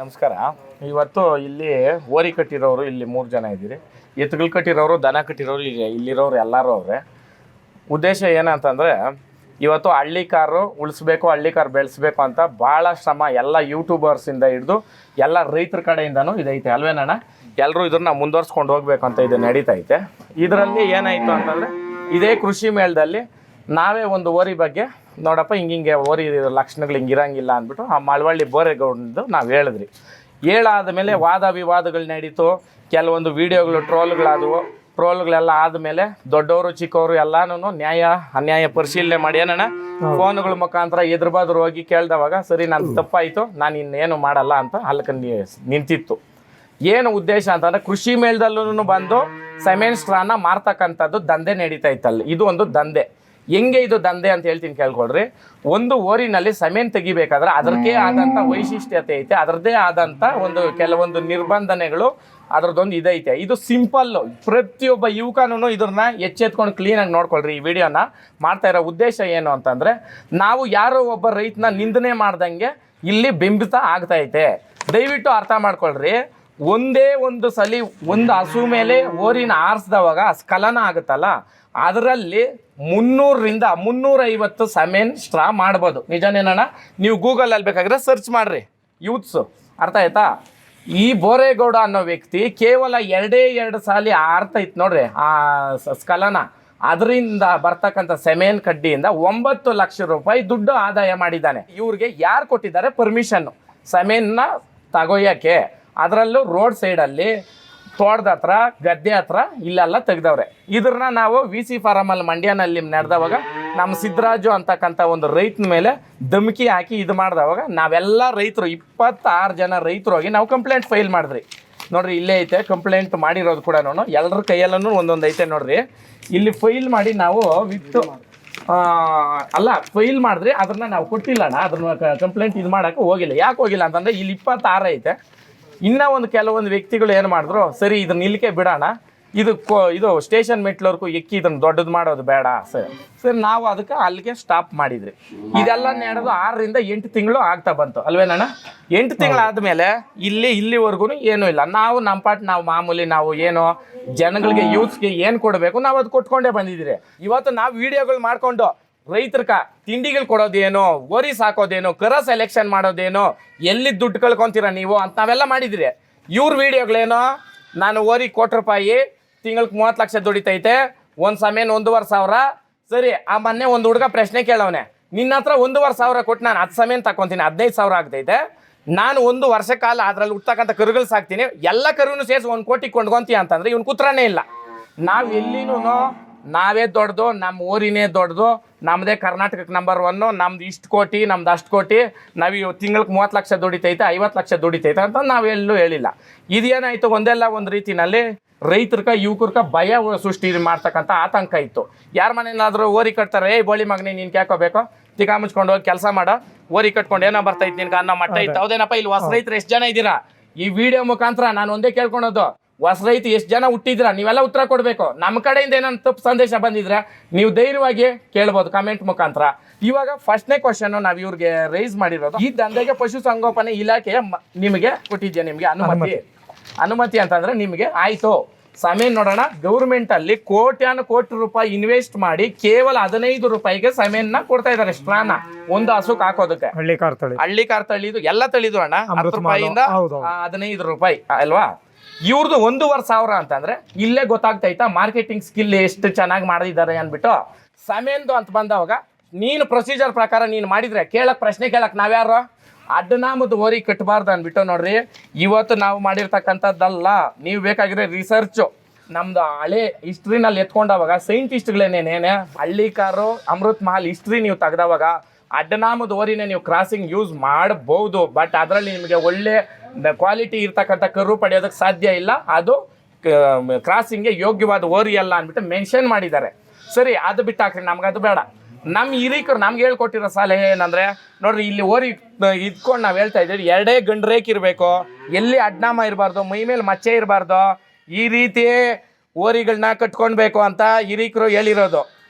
ನಮಸ್ಕಾರ. ಇವತ್ತು ಇಲ್ಲಿ ಓರಿ ಕಟ್ಟಿರೋರು ಇಲ್ಲಿ 3 ಜನ ಇದ್ದೀರಿ. ಎತ್ತುಗಳು ಕಟ್ಟಿರೋರು, ದನ ಕಟ್ಟಿರೋರು, ಇಲ್ಲಿರೋರು ಎಲ್ಲರೂ ಅವರೇ. ಉದ್ದೇಶ ಏನಂತಂದರೆ ಇವತ್ತು ಹಳ್ಳಿ ಕಾರು ಉಳಿಸ್ಬೇಕು, ಹಳ್ಳಿ ಕಾರು ಬೆಳೆಸ್ಬೇಕು ಅಂತ ಭಾಳ ಶ್ರಮ ಎಲ್ಲ ಯೂಟ್ಯೂಬರ್ಸಿಂದ ಹಿಡಿದು ಎಲ್ಲ ರೈತರ ಕಡೆಯಿಂದನೂ ಇದೈತೆ ಅಲ್ವೇನಣ್ಣ. ಎಲ್ಲರೂ ಇದನ್ನು ಮುಂದುವರ್ಸ್ಕೊಂಡು ಹೋಗ್ಬೇಕು ಅಂತ ಇದು ನಡೀತೈತೆ. ಇದರಲ್ಲಿ ಏನಾಯಿತು ಅಂತಂದರೆ ಇದೇ ಕೃಷಿ ಮೇಳದಲ್ಲಿ ನಾವೇ ಒಂದು ಓರಿ ಬಗ್ಗೆ ನೋಡಪ್ಪ ಹಿಂಗೆ ಓರಿ ಲಕ್ಷಣಗಳು ಹಿಂಗಿರಂಗಿಲ್ಲ ಅಂದ್ಬಿಟ್ಟು ಆ ಮಳವಳ್ಳಿ ಬೋರೇಗೌಡದ್ದು ನಾವು ಹೇಳಿದ್ರಿ. ಹೇಳಾದ ಮೇಲೆ ವಾದ ವಿವಾದಗಳು ನಡೀತು. ಕೆಲವೊಂದು ವೀಡಿಯೋಗಳು ಟ್ರೋಲ್ಗಳಾದವು. ಟ್ರೋಲ್ಗಳೆಲ್ಲ ಆದಮೇಲೆ ದೊಡ್ಡವರು ಚಿಕ್ಕವರು ಎಲ್ಲನೂ ನ್ಯಾಯ ಅನ್ಯಾಯ ಪರಿಶೀಲನೆ ಮಾಡಿ ಏನಣ್ಣ ಫೋನ್ಗಳ ಮುಖಾಂತರ ಎದುರುಬಾದ್ರು ಹೋಗಿ ಕೇಳ್ದವಾಗ ಸರಿ ನನ್ನ ತಪ್ಪಾಯಿತು, ನಾನು ಇನ್ನೇನು ಮಾಡಲ್ಲ ಅಂತ ಅಲ್ಲಕ್ಕೆ ನಿಂತಿತ್ತು. ಏನು ಉದ್ದೇಶ ಅಂತಂದರೆ ಕೃಷಿ ಮೇಳದಲ್ಲೂ ಬಂದು ಸೆಮೆನ್ ಸ್ಟ್ರಾನ ಮಾರ್ತಕ್ಕಂಥದ್ದು ದಂಧೆ ನಡೀತಾ ಇತ್ತಲ್ಲಿ. ಇದು ಒಂದು ದಂಧೆ. ಹೆಂಗೆ ಇದು ದಂಧೆ ಅಂತ ಹೇಳ್ತೀನಿ ಕೇಳ್ಕೊಡ್ರಿ. ಒಂದು ಓರಿನಲ್ಲಿ ಸೆಮೆನ್ ತೆಗಿಬೇಕಾದ್ರೆ ಅದರದ್ದೇ ಆದಂಥ ವೈಶಿಷ್ಟ್ಯತೆ ಐತೆ, ಅದರದ್ದೇ ಆದಂಥ ಕೆಲವೊಂದು ನಿರ್ಬಂಧನೆಗಳು ಅದರದ್ದೊಂದು ಇದೈತೆ. ಇದು ಸಿಂಪಲ್ಲು. ಪ್ರತಿಯೊಬ್ಬ ಯುವಕನೂ ಇದನ್ನ ಎಚ್ಚೆತ್ಕೊಂಡು ಕ್ಲೀನಾಗಿ ನೋಡ್ಕೊಳ್ರಿ. ಈ ವಿಡಿಯೋನ ಮಾಡ್ತಾ ಇರೋ ಉದ್ದೇಶ ಏನು ಅಂತಂದರೆ ನಾವು ಯಾರೋ ಒಬ್ಬ ರೈತನ ನಿಂದನೆ ಮಾಡ್ದಂಗೆ ಇಲ್ಲಿ ಬಿಂಬಿತ ಆಗ್ತೈತೆ. ದಯವಿಟ್ಟು ಅರ್ಥ ಮಾಡ್ಕೊಳ್ರಿ. ಒಂದೇ ಒಂದು ಸಲ ಒಂದು ಹಸು ಮೇಲೆ ಓರಿನ ಆರಿಸ್ದವಾಗ ಸ್ಖಲನ ಆಗುತ್ತಲ್ಲ, ಅದರಲ್ಲಿ 300ರಿಂದ 350 ಸೆಮೆನ್ ಸ್ಟ್ರಾ ಮಾಡ್ಬೋದು. ನಿಜನೇನಣ್ಣ? ನೀವು ಗೂಗಲಲ್ಲಿ ಬೇಕಾದ್ರೆ ಸರ್ಚ್ ಮಾಡಿರಿ ಯೂತ್ಸು. ಅರ್ಥ ಆಯ್ತಾ? ಈ ಬೋರೇಗೌಡ ಅನ್ನೋ ವ್ಯಕ್ತಿ ಕೇವಲ 2 ಸಾಲಿ ಆರ್ತೈತೆ ನೋಡ್ರಿ ಆ ಸ್ಖಲನ. ಅದರಿಂದ ಬರ್ತಕ್ಕಂಥ ಸೆಮೆನ್ ಕಡ್ಡಿಯಿಂದ 9 ಲಕ್ಷ ರೂಪಾಯಿ ದುಡ್ಡು ಆದಾಯ ಮಾಡಿದ್ದಾನೆ. ಇವ್ರಿಗೆ ಯಾರು ಕೊಟ್ಟಿದ್ದಾರೆ ಪರ್ಮಿಷನ್ನು ಸೆಮೆನ್ನ ತಗೊಯ್ಯೋಕ್ಕೆ? ಅದರಲ್ಲೂ ರೋಡ್ ಸೈಡಲ್ಲಿ ತೋಟದ ಹತ್ರ, ಗದ್ದೆ ಹತ್ರ ಇಲ್ಲೆಲ್ಲ ತೆಗ್ದವ್ರೆ. ಇದ್ರನ್ನ ನಾವು VC ಫಾರಮಲ್ಲಿ ಮಂಡ್ಯನಲ್ಲಿ ನಡೆದವಾಗ ನಮ್ಮ ಸಿದ್ದರಾಜು ಅಂತಕ್ಕಂಥ ಒಂದು ರೈತನ ಮೇಲೆ ಧಮಕಿ ಹಾಕಿ ಇದು ಮಾಡಿದವಾಗ ನಾವೆಲ್ಲ ರೈತರು 26 ಜನ ರೈತರು ಹೋಗಿ ನಾವು ಕಂಪ್ಲೇಂಟ್ ಫೈಲ್ ಮಾಡಿದ್ರಿ. ನೋಡಿರಿ ಇಲ್ಲೇ ಐತೆ ಕಂಪ್ಲೇಂಟ್ ಮಾಡಿರೋದು ಕೂಡ. ಎಲ್ಲರ ಕೈಯಲ್ಲೂ ಒಂದೊಂದು ಐತೆ ನೋಡ್ರಿ. ಇಲ್ಲಿ ಫೈಲ್ ಮಾಡಿ ನಾವು ವಿತ್ತು ಫೈಲ್ ಮಾಡಿದ್ರಿ. ಅದನ್ನ ನಾವು ಕೊಟ್ಟಿಲ್ಲಣ್ಣ. ಅದನ್ನ ಕಂಪ್ಲೇಂಟ್ ಇದು ಮಾಡೋಕ್ಕೆ ಹೋಗಿಲ್ಲ. ಯಾಕೆ ಹೋಗಿಲ್ಲ ಅಂತಂದರೆ ಇಲ್ಲಿ 26 ಐತೆ. ಇನ್ನೂ ಕೆಲವೊಂದು ವ್ಯಕ್ತಿಗಳು ಏನು ಮಾಡಿದ್ರು, ಸರಿ ಇದನ್ನ ನಿಲ್ಕೆ ಬಿಡೋಣ, ಇದು ಸ್ಟೇಷನ್ ಮೆಟ್ಲವರೆಗೂ ಎಕ್ಕಿ ಇದನ್ನು ದೊಡ್ಡದು ಮಾಡೋದು ಬೇಡ ಸರಿ ನಾವು ಅದಕ್ಕೆ ಅಲ್ಲಿಗೆ ಸ್ಟಾಪ್ ಮಾಡಿದ್ರಿ. ಇದೆಲ್ಲ ನಡೆದು 6ರಿಂದ 8 ತಿಂಗಳು ಆಗ್ತಾ ಬಂತು ಅಲ್ವೇನಣ್ಣ? 8 ತಿಂಗಳಾದಮೇಲೆ ಇಲ್ಲಿವರೆಗೂ ಏನೂ ಇಲ್ಲ. ನಾವು ನಮ್ಮ ಪಾಟ್ ನಾವು ಮಾಮೂಲಿ ನಾವು ಏನೋ ಜನಗಳಿಗೆ ಯೂತ್ಸ್ಗೆ ಏನು ಕೊಡಬೇಕು ನಾವು ಅದು ಕೊಟ್ಕೊಂಡೇ ಬಂದಿದ್ದೀರಿ. ಇವತ್ತು ನಾವು ವೀಡಿಯೋಗಳು ಮಾಡಿಕೊಂಡು ರೈತರ್ಕ ತಿಂಡಿಗಳು ಕೊಡೋದೇನೋ, ಓರಿ ಸಾಕೋದೇನೋ, ಕರ ಸೆಲೆಕ್ಷನ್ ಮಾಡೋದೇನೋ, ಎಲ್ಲಿ ದುಡ್ಡು ಕಳ್ಕೊತೀರ ನೀವು ಅಂತ ನಾವೆಲ್ಲ ಮಾಡಿದ್ರಿ. ಇವ್ರ ವೀಡಿಯೋಗಳೇನೋ ನಾನು ಓರಿ ₹1 ತಿಂಗಳಿಗೆ 30 ಲಕ್ಷ ದುಡಿತೈತೆ, ಒಂದು ಸಮೇನ್ 1,500. ಸರಿ, ಆ ಮೊನ್ನೆ ಒಂದು ಹುಡುಗ ಪ್ರಶ್ನೆ ಕೇಳವನೆ, ನಿನ್ನ ಹತ್ರ 1,500 ಕೊಟ್ಟು ನಾನು 10 ಸಮೇನ್ ತಗೊತೀನಿ, 15,000 ಆಗ್ತೈತೆ, ನಾನು 1 ವರ್ಷ ಕಾಲ ಅದರಲ್ಲಿ ಹುಡ್ತಕ್ಕಂಥ ಕರುಗಳು ಸಾಕ್ತೀನಿ, ಎಲ್ಲ ಕರುನು ಸೇರಿಸಿ 1 ಕೋಟಿ ಕೊಂಡ್ಕೊಂತೀಯ ಅಂತಂದರೆ ಇವ್ನು ಕುತ್ರನೇ ಇಲ್ಲ. ನಾವು ಎಲ್ಲಿನೂ ನಾವೇ ದೊಡ್ಡದು, ನಮ್ಮ ಊರಿನೇ ದೊಡ್ಡದು, ನಮ್ಮದೇ ಕರ್ನಾಟಕಕ್ಕೆ ನಂಬರ್ 1, ನಮ್ದು ಇಷ್ಟು ಕೋಟಿ, ನಮ್ದು ಅಷ್ಟು ಕೋಟಿ, ನಾವು ತಿಂಗಳಿಗೆ 30 ಲಕ್ಷ ದುಡಿತೈತೆ, 50 ಲಕ್ಷ ದುಡಿತೈತೆ ಅಂತ ನಾವೆಲ್ಲೂ ಹೇಳಿಲ್ಲ. ಇದೇನಾಯಿತು, ಒಂದು ರೀತಿಯಲ್ಲಿ ರೈತರ್ಕ ಯುವಕರ್ಕ ಭಯ ಸೃಷ್ಟಿ ಮಾಡ್ತಕ್ಕಂಥ ಆತಂಕ ಇತ್ತು. ಯಾರ ಮನೇನಾದರೂ ಓರಿ ಕಟ್ತಾರೆ, ಬೋಳಿ ಮಗನೇ ನೀನು ಕ್ಯಾಕೋಬೇಕು, ತಿಗಾ ಮುಚ್ಕೊಂಡು ಹೋಗಿ ಕೆಲಸ ಮಾಡೋ, ಓರಿ ಕಟ್ಕೊಂಡು ಏನೋ ಬರ್ತೈತೆ ನಿನ್ಗೆ ಅನ್ನೋ ಮಟ್ಟ ಇತ್ತು. ಹೌದೇನಪ್ಪ? ಇಲ್ಲಿ ಹೊಸ ರೈತರು ಎಷ್ಟು ಜನ ಇದ್ದೀರಾ? ಈ ವಿಡಿಯೋ ಮುಖಾಂತರ ನಾನು ಒಂದೇ ಕೇಳ್ಕೊಳೋದು, ಹೊಸ ರೈತ ಎಷ್ಟು ಜನ ಹುಟ್ಟಿದ್ರ ನೀವೆಲ್ಲ ಉತ್ತರ ಕೊಡಬೇಕು. ನಮ್ಮ ಕಡೆಯಿಂದ ಏನೋ ತಪ್ಪು ಸಂದೇಶ ಬಂದಿದ್ರೆ ನೀವು ಧೈರ್ಯವಾಗಿ ಕೇಳ್ಬೋದು ಕಮೆಂಟ್ ಮುಖಾಂತರ. ಇವಾಗ ಫಸ್ಟ್ನೇ ಕ್ವಶನ್ ನಾವು ಇವ್ರಿಗೆ ರೈಸ್ ಮಾಡಿರೋದು, ಈ ದಂಧೆಗೆ ಪಶುಸಂಗೋಪನೆ ಇಲಾಖೆ ನಿಮಗೆ ಕೊಟ್ಟಿದ್ಯಾ ನಿಮಗೆ ಅನುಮತಿ ಅಂತಂದ್ರೆ ನಿಮಗೆ ಆಯ್ತು. ಸಮೇನ್ ನೋಡೋಣ, ಗೌರ್ಮೆಂಟಲ್ಲಿ ಕೋಟಿ ರೂಪಾಯಿ ಇನ್ವೆಸ್ಟ್ ಮಾಡಿ ಕೇವಲ 15 ರೂಪಾಯಿಗೆ ಸಮೇನ್ನ ಕೊಡ್ತಾ ಇದ್ದಾರೆ. ಸ್ಟ್ರಾನ ಒಂದು ಹಸುಕ್ ಹಾಕೋದಕ್ಕೆ. ಹಳ್ಳಿ ಕಾರ್ ತಳಿದು ಎಲ್ಲ ತಳಿದು ಅಣ್ಣ 10 ರೂಪಾಯಿಂದ 15 ರೂಪಾಯಿ ಅಲ್ವಾ? ಇವ್ರದ್ದು 1,500 ಅಂತಂದ್ರೆ ಇಲ್ಲೇ ಗೊತ್ತಾಗ್ತೈತಾ ಮಾರ್ಕೆಟಿಂಗ್ ಸ್ಕಿಲ್ ಎಷ್ಟು ಚೆನ್ನಾಗಿ ಮಾಡಿದ್ದಾರೆ ಅಂದ್ಬಿಟ್ಟು. ಸಮೇನ್ದು ಅಂತ ಬಂದವಾಗ ನೀನು ಪ್ರೊಸೀಜರ್ ಪ್ರಕಾರ ನೀನು ಮಾಡಿದ್ರೆ ಪ್ರಶ್ನೆ ಕೇಳಕ್ ನಾವ್ಯಾರು? ಅಡ್ಡನಾಮದ ಓರಿ ಕಟ್ಟಬಾರ್ದು ಅಂದ್ಬಿಟ್ಟು ನೋಡ್ರಿ. ಇವತ್ತು ನಾವು ಮಾಡಿರ್ತಕ್ಕಂಥದ್ದಲ್ಲ, ನೀವು ಬೇಕಾಗಿರೋ ರಿಸರ್ಚು ನಮ್ದು ಹಳೆ ಹಿಸ್ಟ್ರಿನಲ್ಲಿ ಎತ್ಕೊಂಡವಾಗ ಸೈಂಟಿಸ್ಟ್ಗಳೇನೇನೇನೆ ಹಳ್ಳಿ ಕಾರು ಅಮೃತ್ ಮಹಲ್ ಹಿಸ್ಟ್ರಿ ನೀವು ತೆಗ್ದವಾಗ ಅಡ್ಡನಾಮದ ಓರಿನೇ ನೀವು ಕ್ರಾಸಿಂಗ್ ಯೂಸ್ ಮಾಡಬಹುದು. ಬಟ್ ಅದರಲ್ಲಿ ನಿಮಗೆ ಒಳ್ಳೆ ಕ್ವಾಲಿಟಿ ಇರ್ತಕ್ಕಂಥ ಕರು ಪಡೆಯೋದಕ್ಕೆ ಸಾಧ್ಯ ಇಲ್ಲ, ಅದು ಕ್ರಾಸಿಂಗ್ಗೆ ಯೋಗ್ಯವಾದ ಓರಿ ಅಲ್ಲ ಅಂದ್ಬಿಟ್ಟು ಮೆನ್ಷನ್ ಮಾಡಿದ್ದಾರೆ. ಸರಿ, ಅದು ಬಿಟ್ಟಾಕ್ರಿ, ನಮ್ಗದು ಬೇಡ. ನಮ್ಮ ಹಿರೀಕರು ನಮ್ಗೆ ಹೇಳ್ಕೊಟ್ಟಿರೋ ಸಲಹೆ ಏನಂದರೆ ನೋಡ್ರಿ, ಇಲ್ಲಿ ಓರಿ ಇದ್ಕೊಂಡು ನಾವು ಹೇಳ್ತಾ ಇದ್ದೀವಿ 2 ಗಂಡು ರೇಖೆ ಇರಬೇಕು, ಎಲ್ಲಿ ಅಡ್ನಾಮ ಇರಬಾರ್ದು, ಮೈ ಮೇಲೆ ಮಚ್ಚೆ ಇರಬಾರ್ದು, ಈ ರೀತಿ ಓರಿಗಳನ್ನ ಕಟ್ಕೊಳ್ಬೇಕು ಅಂತ ಹಿರೀಕರು ಹೇಳಿರೋದು.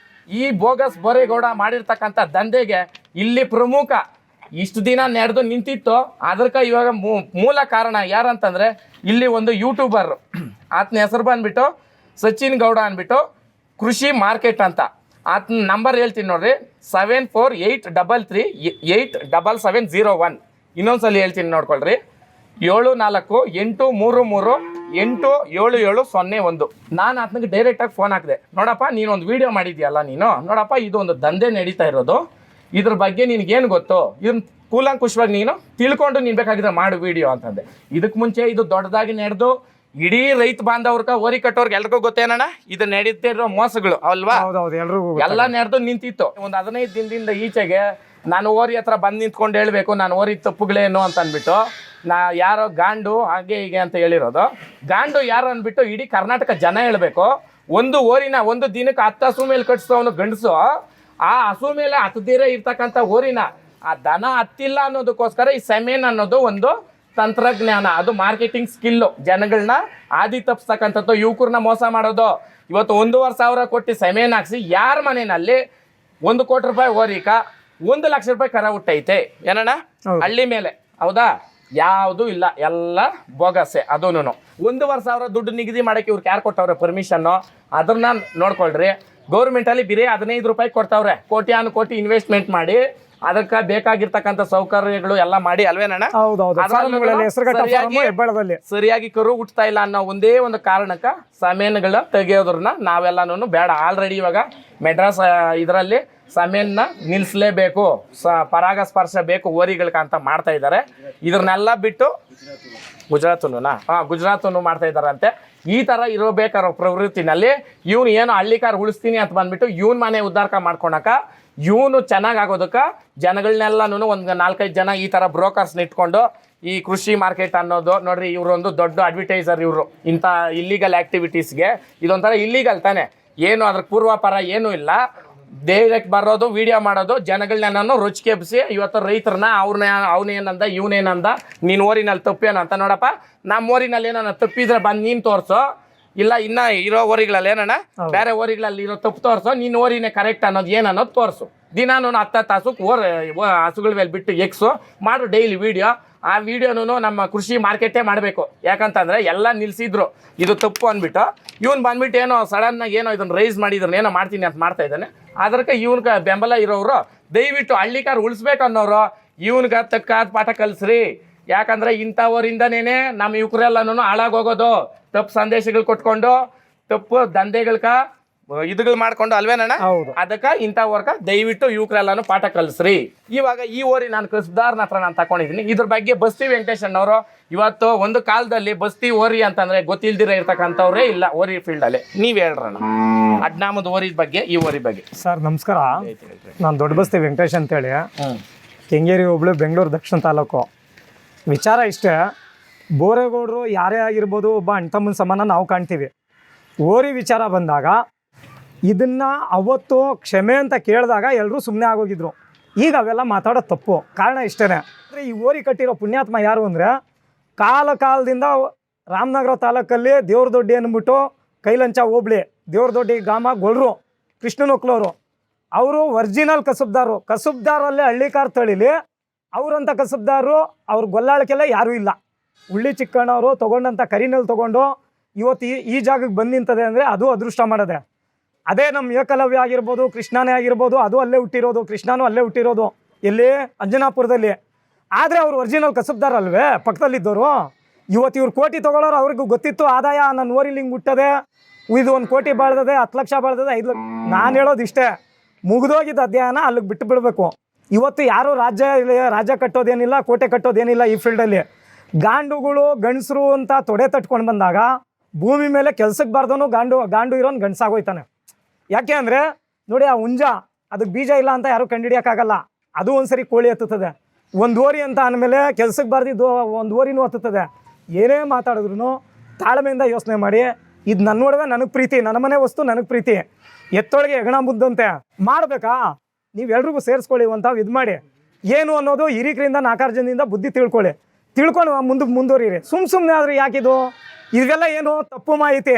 ಈ ಬೋಗಸ್ ಬೋರೇಗೌಡ ಮಾಡಿರ್ತಕ್ಕಂಥ ದಂಧೆಗೆ ಇಲ್ಲಿ ಪ್ರಮುಖ ಇಷ್ಟು ದಿನ ನಡೆದು ನಿಂತಿತ್ತು. ಅದಕ್ಕೆ ಇವಾಗ ಮೂಲ ಕಾರಣ ಯಾರಂತಂದರೆ ಇಲ್ಲಿ ಒಂದು ಯೂಟ್ಯೂಬರ್, ಆತನ ಹೆಸರು ಬಂದುಬಿಟ್ಟು ಸಚಿನ್ ಗೌಡ ಅಂದ್ಬಿಟ್ಟು ಕೃಷಿ ಮಾರ್ಕೆಟ್ ಅಂತ. ಆತನ ನಂಬರ್ ಹೇಳ್ತೀನಿ ನೋಡ್ರಿ, 7483387701. ಇನ್ನೊಂದ್ಸಲ ಹೇಳ್ತೀನಿ ನೋಡ್ಕೊಳ್ರಿ, 7483387701. ನಾನು ಆತನಿಗೆ ಡೈರೆಕ್ಟಾಗಿ ಫೋನ್ ಹಾಕಿದೆ, ನೋಡಪ್ಪ ನೀನೊಂದು ವೀಡಿಯೋ ಮಾಡಿದ್ಯಲ್ಲ ನೀನು, ನೋಡಪ್ಪ ಇದು ಒಂದು ದಂಧೆ ನಡೀತಾ ಇರೋದು, ಇದ್ರ ಬಗ್ಗೆ ನಿನಗೇನು ಗೊತ್ತು, ಇದನ್ನ ಕೂಲಂಕುಷವಾಗಿ ನೀನು ತಿಳ್ಕೊಂಡು ನೀನು ಬೇಕಾಗಿದ್ರೆ ಮಾಡು ವೀಡಿಯೋ ಅಂತಂದೆ. ಇದಕ್ಕೆ ಮುಂಚೆ ಇದು ದೊಡ್ಡದಾಗಿ ನಡೆದು ಇಡೀ ರೈತ ಬಾಂಧವ್ರಕ ಓರಿ ಕಟ್ಟೋರ್ಗೆ ಎಲ್ರಿಗೂ ಗೊತ್ತೇನಣ್ಣ ಇದು ನಡೀತಿರೋ ಮೋಸಗಳು ಅಲ್ವಾ, ಎಲ್ಲ ನಡೆದು ನಿಂತಿತ್ತು. ಒಂದು 15 ದಿನದಿಂದ ಈಚೆಗೆ ನಾನು ಓರಿ ಹತ್ರ ಬಂದು ನಿಂತ್ಕೊಂಡು ಹೇಳ್ಬೇಕು ನಾನು ಓರಿ ತಪ್ಪುಗಳೇನು ಅಂತ ಅಂದ್ಬಿಟ್ಟು ಯಾರೋ ಗಾಂಡು ಹಾಗೆ ಹೀಗೆ ಅಂತ ಹೇಳಿರೋದು. ಗಾಂಡು ಯಾರು ಅಂದ್ಬಿಟ್ಟು ಇಡೀ ಕರ್ನಾಟಕ ಜನ ಹೇಳ್ಬೇಕು. ಒಂದು ಓರಿನ ಒಂದು ದಿನಕ್ಕೆ 10 ಹಸು ಮೇಲೆ ಕಟ್ಸೋನು ಗಂಡಸು, ಆ ಹಸು ಮೇಲೆ ಹತ್ತದಿರೇ ಇರ್ತಕ್ಕಂಥ ಓರಿನ ಆ ದನ ಹತ್ತಿಲ್ಲ ಅನ್ನೋದಕ್ಕೋಸ್ಕರ ಈ ಸೆಮೇನ್ ಅನ್ನೋದು ಒಂದು ತಂತ್ರಜ್ಞಾನ, ಅದು ಮಾರ್ಕೆಟಿಂಗ್ ಸ್ಕಿಲ್ಲು, ಜನಗಳನ್ನ ಆದಿ ತಪ್ಪಿಸ್ತಕ್ಕಂಥದ್ದು, ಯುವಕರನ್ನ ಮೋಸ ಮಾಡೋದು. ಇವತ್ತು 1,500,000 ಕೊಟ್ಟು ಸೆಮೇನ್ ಹಾಕ್ಸಿ ಯಾರ ಮನೆಯಲ್ಲಿ 1 ಕೋಟಿ ರೂಪಾಯಿ ಓರಿಕ 1 ಲಕ್ಷ ರೂಪಾಯಿ ಕರ ಹುಟ್ಟೈತೆ ಏನಣ್ಣ ಹಳ್ಳಿ ಮೇಲೆ, ಹೌದಾ? ಯಾವುದೂ ಇಲ್ಲ, ಎಲ್ಲ ಬೋಗಸೆ. ಅದೂ 1,500,000 ದುಡ್ಡು ನಿಗದಿ ಮಾಡೋಕ್ಕೆ ಇವ್ರಿಗೆ ಯಾರು ಕೊಟ್ಟವ್ರೆ ಪರ್ಮಿಷನ್ನು, ಅದನ್ನ ನೋಡ್ಕೊಳ್ರಿ. ಗೌರ್ಮೆಂಟಲ್ಲಿ ಬರೀ 15 ರೂಪಾಯಿ ಕೊಡ್ತಾವ್ರೆ, ಕೋಟಿ ಇನ್ವೆಸ್ಟ್ಮೆಂಟ್ ಮಾಡಿ ಅದಕ್ಕೆ ಬೇಕಾಗಿರ್ತಕ್ಕಂಥ ಸೌಕರ್ಯಗಳು ಎಲ್ಲ ಮಾಡಿ ಅಲ್ವೇನಣ್ಣ? ಸರಿಯಾಗಿ ಕರು ಹುಟ್ತಾ ಇಲ್ಲ ಅನ್ನೋ ಒಂದೇ ಒಂದು ಕಾರಣಕ್ಕೆ ಸಮೇನ್ಗಳ ತೆಗೆಯೋದ್ರನ್ನ ನಾವೆಲ್ಲನೂ ಬೇಡ. ಆಲ್ರೆಡಿ ಇವಾಗ ಮೆಡ್ರಾಸ್ ಇದರಲ್ಲಿ ಸಮೇನ್ನ ನಿಲ್ಲಿಸಲೇಬೇಕು, ಪರಾಗಸ್ಪರ್ಶ ಬೇಕು ಓರಿಗಳಿಗೆ ಅಂತ ಮಾಡ್ತಾ ಇದ್ದಾರೆ. ಇದನ್ನೆಲ್ಲ ಬಿಟ್ಟು ಗುಜರಾತನ್ನು ಮಾಡ್ತಾ ಇದ್ದಾರಂತೆ. ಈ ಥರ ಇರಬೇಕಾರೋ ಪ್ರವೃತ್ತಿನಲ್ಲಿ ಇವನು ಏನು ಹಳ್ಳಿಕಾರ ಉಳಿಸ್ತೀನಿ ಅಂತ ಬಂದ್ಬಿಟ್ಟು ಇವನ್ ಮನೆ ಉದ್ಧಾರ ಮಾಡ್ಕೊಳಕ, ಇವನು ಚೆನ್ನಾಗಾಗೋದಕ್ಕೆ ಜನಗಳನ್ನೆಲ್ಲನೂ ಒಂದು 4-5 ಜನ ಈ ಥರ ಬ್ರೋಕರ್ಸ್ನ ಇಟ್ಕೊಂಡು ಈ ಕೃಷಿ ಮಾರ್ಕೆಟ್ ಅನ್ನೋದು ನೋಡ್ರಿ, ಇವರೊಂದು ದೊಡ್ಡ ಅಡ್ವರ್ಟೈಸರ್. ಇವರು ಇಂಥ ಇಲ್ಲಿಗಲ್ ಆ್ಯಕ್ಟಿವಿಟೀಸ್ಗೆ ಇದೊಂಥರ ಇಲ್ಲಿಗಲ್ ತಾನೆ, ಏನು ಅದ್ರ ಪೂರ್ವಾಪರ ಏನೂ ಇಲ್ಲ. ಡೈರೆಕ್ಟ್ ಬರೋದು, ವಿಡಿಯೋ ಮಾಡೋದು, ಜನಗಳನ್ನ ರುಚಿಕೆಬ್ಬಿಸಿ ಇವತ್ತು ರೈತರನ್ನ ಅವನೇನಂದ ಇವನೇನಂದ, ನೀನು ಓರಿನಲ್ಲಿ ತಪ್ಪೇನು ಅಂತ. ನೋಡಪ್ಪ ನಮ್ಮ ಓರಿನಲ್ಲಿ ಏನನ್ನ ತಪ್ಪಿದ್ರೆ ಬಂದು ನೀನು ತೋರಿಸೋ, ಇಲ್ಲ ಇನ್ನ ಇರೋ ಓರಿಗಳಲ್ಲಿ ಏನಣ್ಣ ಬೇರೆ ಓರಿಗಳಲ್ಲಿ ಇರೋ ತಪ್ಪು ತೋರಿಸೋ, ನೀನು ಓರಿನೇ ಕರೆಕ್ಟ್ ಅನ್ನೋದು ಏನನ್ನೋದು ತೋರಿಸು. ದಿನಾನು 10 ತಾಸಕ್ಕೆ ಹಸುಗಳ ಮೇಲೆ ಬಿಟ್ಟು ಎಕ್ಸು ಮಾಡು ಡೈಲಿ ವೀಡಿಯೋ. ಆ ವಿಡಿಯೋನು ನಮ್ಮ ಕೃಷಿ ಮಾರ್ಕೆಟೇ ಮಾಡಬೇಕು. ಯಾಕಂತಂದರೆ ಎಲ್ಲ ನಿಲ್ಲಿಸಿದ್ರು ಇದು ತಪ್ಪು ಅಂದ್ಬಿಟ್ಟು, ಇವನು ಬಂದ್ಬಿಟ್ಟು ಏನೋ ಸಡನ್ನಾಗಿ ಏನೋ ಇದನ್ನು ರೈಸ್ ಮಾಡಿದ್ರು ಏನೋ ಮಾಡ್ತೀನಿ ಅಂತ ಮಾಡ್ತಾ ಇದ್ದಾನೆ. ಅದಕ್ಕೆ ಇವನ್ಗೆ ಬೆಂಬಲ ಇರೋರು ದಯವಿಟ್ಟು ಹಳ್ಳಿಕಾರ ಉಳಿಸ್ಬೇಕು ಅನ್ನೋರು ಇವನ್ಗೆ ತಕ್ಕಾದ ಪಾಠ ಕಲಿಸ್ರಿ. ಯಾಕಂದರೆ ಇಂಥವರಿಂದನೇ ನಮ್ಮ ಯುವಕರೆಲ್ಲನೂ ಹಾಳಾಗೋಗೋದು, ತಪ್ಪು ಸಂದೇಶಗಳು ಕೊಟ್ಕೊಂಡು ತಪ್ಪು ದಂಧೆಗಳ್ಕ ಇದುಗಳು ಮಾಡ್ಕೊಂಡು ಅಲ್ವೇನಣ್ಣ? ಅದಕ್ಕೆ ಇಂಥವ್ರಕ ದಯವಿಟ್ಟು ಯುವಕರೆಲ್ಲಾನು ಪಾಠ ಕಲಿಸ್ರಿ. ಇವಾಗ ಈ ಓರಿ ನಾನು ಕಸ್ಬದಾರ್ನ ಹತ್ರ ನಾನು ತಗೊಂಡಿದ್ದೀನಿ. ಇದ್ರ ಬಗ್ಗೆ ಬಸ್ತಿ ವೆಂಕಟೇಶ್ ಅನ್ನೋರು ಇವತ್ತು ಒಂದು ಕಾಲದಲ್ಲಿ ಬಸ್ತಿ ಓರಿ ಅಂತಂದ್ರೆ ಗೊತ್ತಿಲ್ದಿರ ಇರ್ತಕ್ಕಂಥವ್ರೇ ಇಲ್ಲ ಓರಿ ಫೀಲ್ಡಲ್ಲಿ. ನೀವು ಹೇಳ್ರಣ್ಣ ಅಡ್ನಾಮದ ಓರಿ ಬಗ್ಗೆ, ಈ ಓರಿ ಬಗ್ಗೆ. ಸರ್ ನಮಸ್ಕಾರ, ನಾನು ದೊಡ್ಡ ಬಸ್ತಿ ವೆಂಕಟೇಶ್ ಅಂತೇಳಿ, ಕೆಂಗೇರಿ ಹೋಬಳಿ, ಬೆಂಗಳೂರು ದಕ್ಷಿಣ ತಾಲೂಕು. ವಿಚಾರ ಇಷ್ಟೇ, ಬೋರೇಗೌಡರು ಯಾರೇ ಆಗಿರ್ಬೋದು ಒಬ್ಬ ಅಣ್ತಮ್ಮನ ಸಮಾನ ನಾವು ಕಾಣ್ತೀವಿ. ಓರಿ ವಿಚಾರ ಬಂದಾಗ ಇದನ್ನು ಅವತ್ತು ಕ್ಷಮೆ ಅಂತ ಕೇಳಿದಾಗ ಎಲ್ಲರೂ ಸುಮ್ಮನೆ ಆಗೋಗಿದ್ರು. ಈಗ ಅವೆಲ್ಲ ಮಾತಾಡೋದು ತಪ್ಪು. ಕಾರಣ ಇಷ್ಟೇ, ಅಂದರೆ ಈ ಓರಿ ಕಟ್ಟಿರೋ ಪುಣ್ಯಾತ್ಮ ಯಾರು ಅಂದರೆ ಕಾಲದಿಂದ ರಾಮನಗರ ತಾಲೂಕಲ್ಲಿ ದೇವ್ರದೊಡ್ಡಿ ಅಂದ್ಬಿಟ್ಟು ಕೈಲಂಚ ಹೋಬಳಿ ದೇವ್ರದೊಡ್ಡಿ ಗ್ರಾಮ ಗೊಳ್ರು ಕೃಷ್ಣನೊಕ್ಲವರು, ಅವರು ಒರಿಜಿನಲ್ ಕಸುಬ್ದಾರಲ್ಲೇ ಹಳ್ಳಿಕಾರ್ ತಳಿಲಿ ಅವರಂಥ ಕಸುಬ್ದಾರರು ಅವ್ರ ಗೊಲ್ಲಾಳಿಕೆಲ್ಲ ಯಾರೂ ಇಲ್ಲ. ಉಳ್ಳಿ ಚಿಕ್ಕಣ್ಣವರು ತೊಗೊಂಡಂಥ ಕರಿನಲ್ಲಿ ತೊಗೊಂಡು ಇವತ್ತು ಈ ಜಾಗಕ್ಕೆ ಬಂದು ನಿಂತದೆ ಅಂದರೆ ಅದು ಅದೃಷ್ಟ ಮಾಡೋದೆ. ಅದೇ ನಮ್ಮ ಏಕಲವ್ಯ ಆಗಿರ್ಬೋದು, ಕೃಷ್ಣನೇ ಆಗಿರ್ಬೋದು, ಅದು ಅಲ್ಲೇ ಹುಟ್ಟಿರೋದು, ಕೃಷ್ಣನೂ ಅಲ್ಲೇ ಹುಟ್ಟಿರೋದು, ಎಲ್ಲಿ ಅಂಜನಾಪುರದಲ್ಲಿ. ಆದರೆ ಅವ್ರು ಒರಿಜಿನಲ್ ಕಸುಬ್ದಾರ ಅಲ್ವೇ ಪಕ್ಕದಲ್ಲಿದ್ದವರು. ಇವತ್ತು ಇವ್ರು ಕೋಟಿ ತೊಗೊಳೋರು, ಅವ್ರಿಗೂ ಗೊತ್ತಿತ್ತು ಆದಾಯ ನನ್ನ ಓರಿಲಿ ಹಿಂಗೆ ಹುಟ್ಟದೆ, ಇದು 1 ಕೋಟಿ ಬಾಳ್ದದೆ, 10 ಲಕ್ಷ ಬಾಳ್ದದೆ, 5 ಲಕ್ಷ. ನಾನು ಹೇಳೋದು ಇಷ್ಟೇ, ಮುಗಿದೋಗಿದ್ದ ಅಧ್ಯಯನ ಅಲ್ಲಿಗೆ ಬಿಟ್ಟು ಬಿಡಬೇಕು. ಇವತ್ತು ಯಾರು ರಾಜ್ಯ ಕಟ್ಟೋದೇನಿಲ್ಲ, ಕೋಟೆ ಕಟ್ಟೋದೇನಿಲ್ಲ ಈ ಫೀಲ್ಡಲ್ಲಿ. ಗಾಂಡುಗಳು ಗಂಡಸರು ಅಂತ ತೊಡೆ ತಟ್ಕೊಂಡು ಬಂದಾಗ ಭೂಮಿ ಮೇಲೆ ಕೆಲ್ಸಕ್ಕೆ ಬಾರ್ದವನು ಗಾಂಡು ಇರೋನು ಗಂಡಸಾಗೋಯ್ತಾನೆ. ಯಾಕೆ ಅಂದರೆ ನೋಡಿ, ಆ ಹುಂಜ ಅದಕ್ಕೆ ಬೀಜ ಇಲ್ಲ ಅಂತ ಯಾರು ಕಂಡುಹಿಡಿಯೋಕ್ಕಾಗಲ್ಲ. ಅದು ಒಂದ್ಸರಿ ಕೋಳಿ ಹತ್ತುತ್ತದೆ. ಒಂದು ಓರಿ ಅಂತ ಅಂದಮೇಲೆ ಕೆಲ್ಸಕ್ಕೆ ಬಾರ್ದಿದ್ದು ಒಂದು ಓರಿನೂ ಹತ್ತುತ್ತದೆ. ಏನೇ ಮಾತಾಡಿದ್ರು ತಾಳ್ಮೆಯಿಂದ ಯೋಚನೆ ಮಾಡಿ, ಇದು ನನ್ನ ನೋಡುವೆ ನನಗೆ ಪ್ರೀತಿ, ನನ್ನ ಮನೆ ವಸ್ತು ನನಗೆ ಪ್ರೀತಿ, ಎತ್ತೊಳಗೆ ಹೆಗಣ ಮುದ್ದಂತೆ ಮಾಡಬೇಕಾ, ನೀವೆಲ್ರಿಗೂ ಸೇರಿಸ್ಕೊಳ್ಳಿ ಅಂತಾವು ಇದು ಮಾಡಿ. ಏನು ಅನ್ನೋದು ಹಿರಿಕರಿಂದ 4 ಜನದಿಂದ ಬುದ್ಧಿ ತಿಳ್ಕೊಂಡು ಮುಂದುವರಿರಿ. ಸುಮ್ಮನೆ ಆದರೆ ಯಾಕಿದು ಇವೆಲ್ಲ ಏನು ತಪ್ಪು ಮಾಹಿತಿ.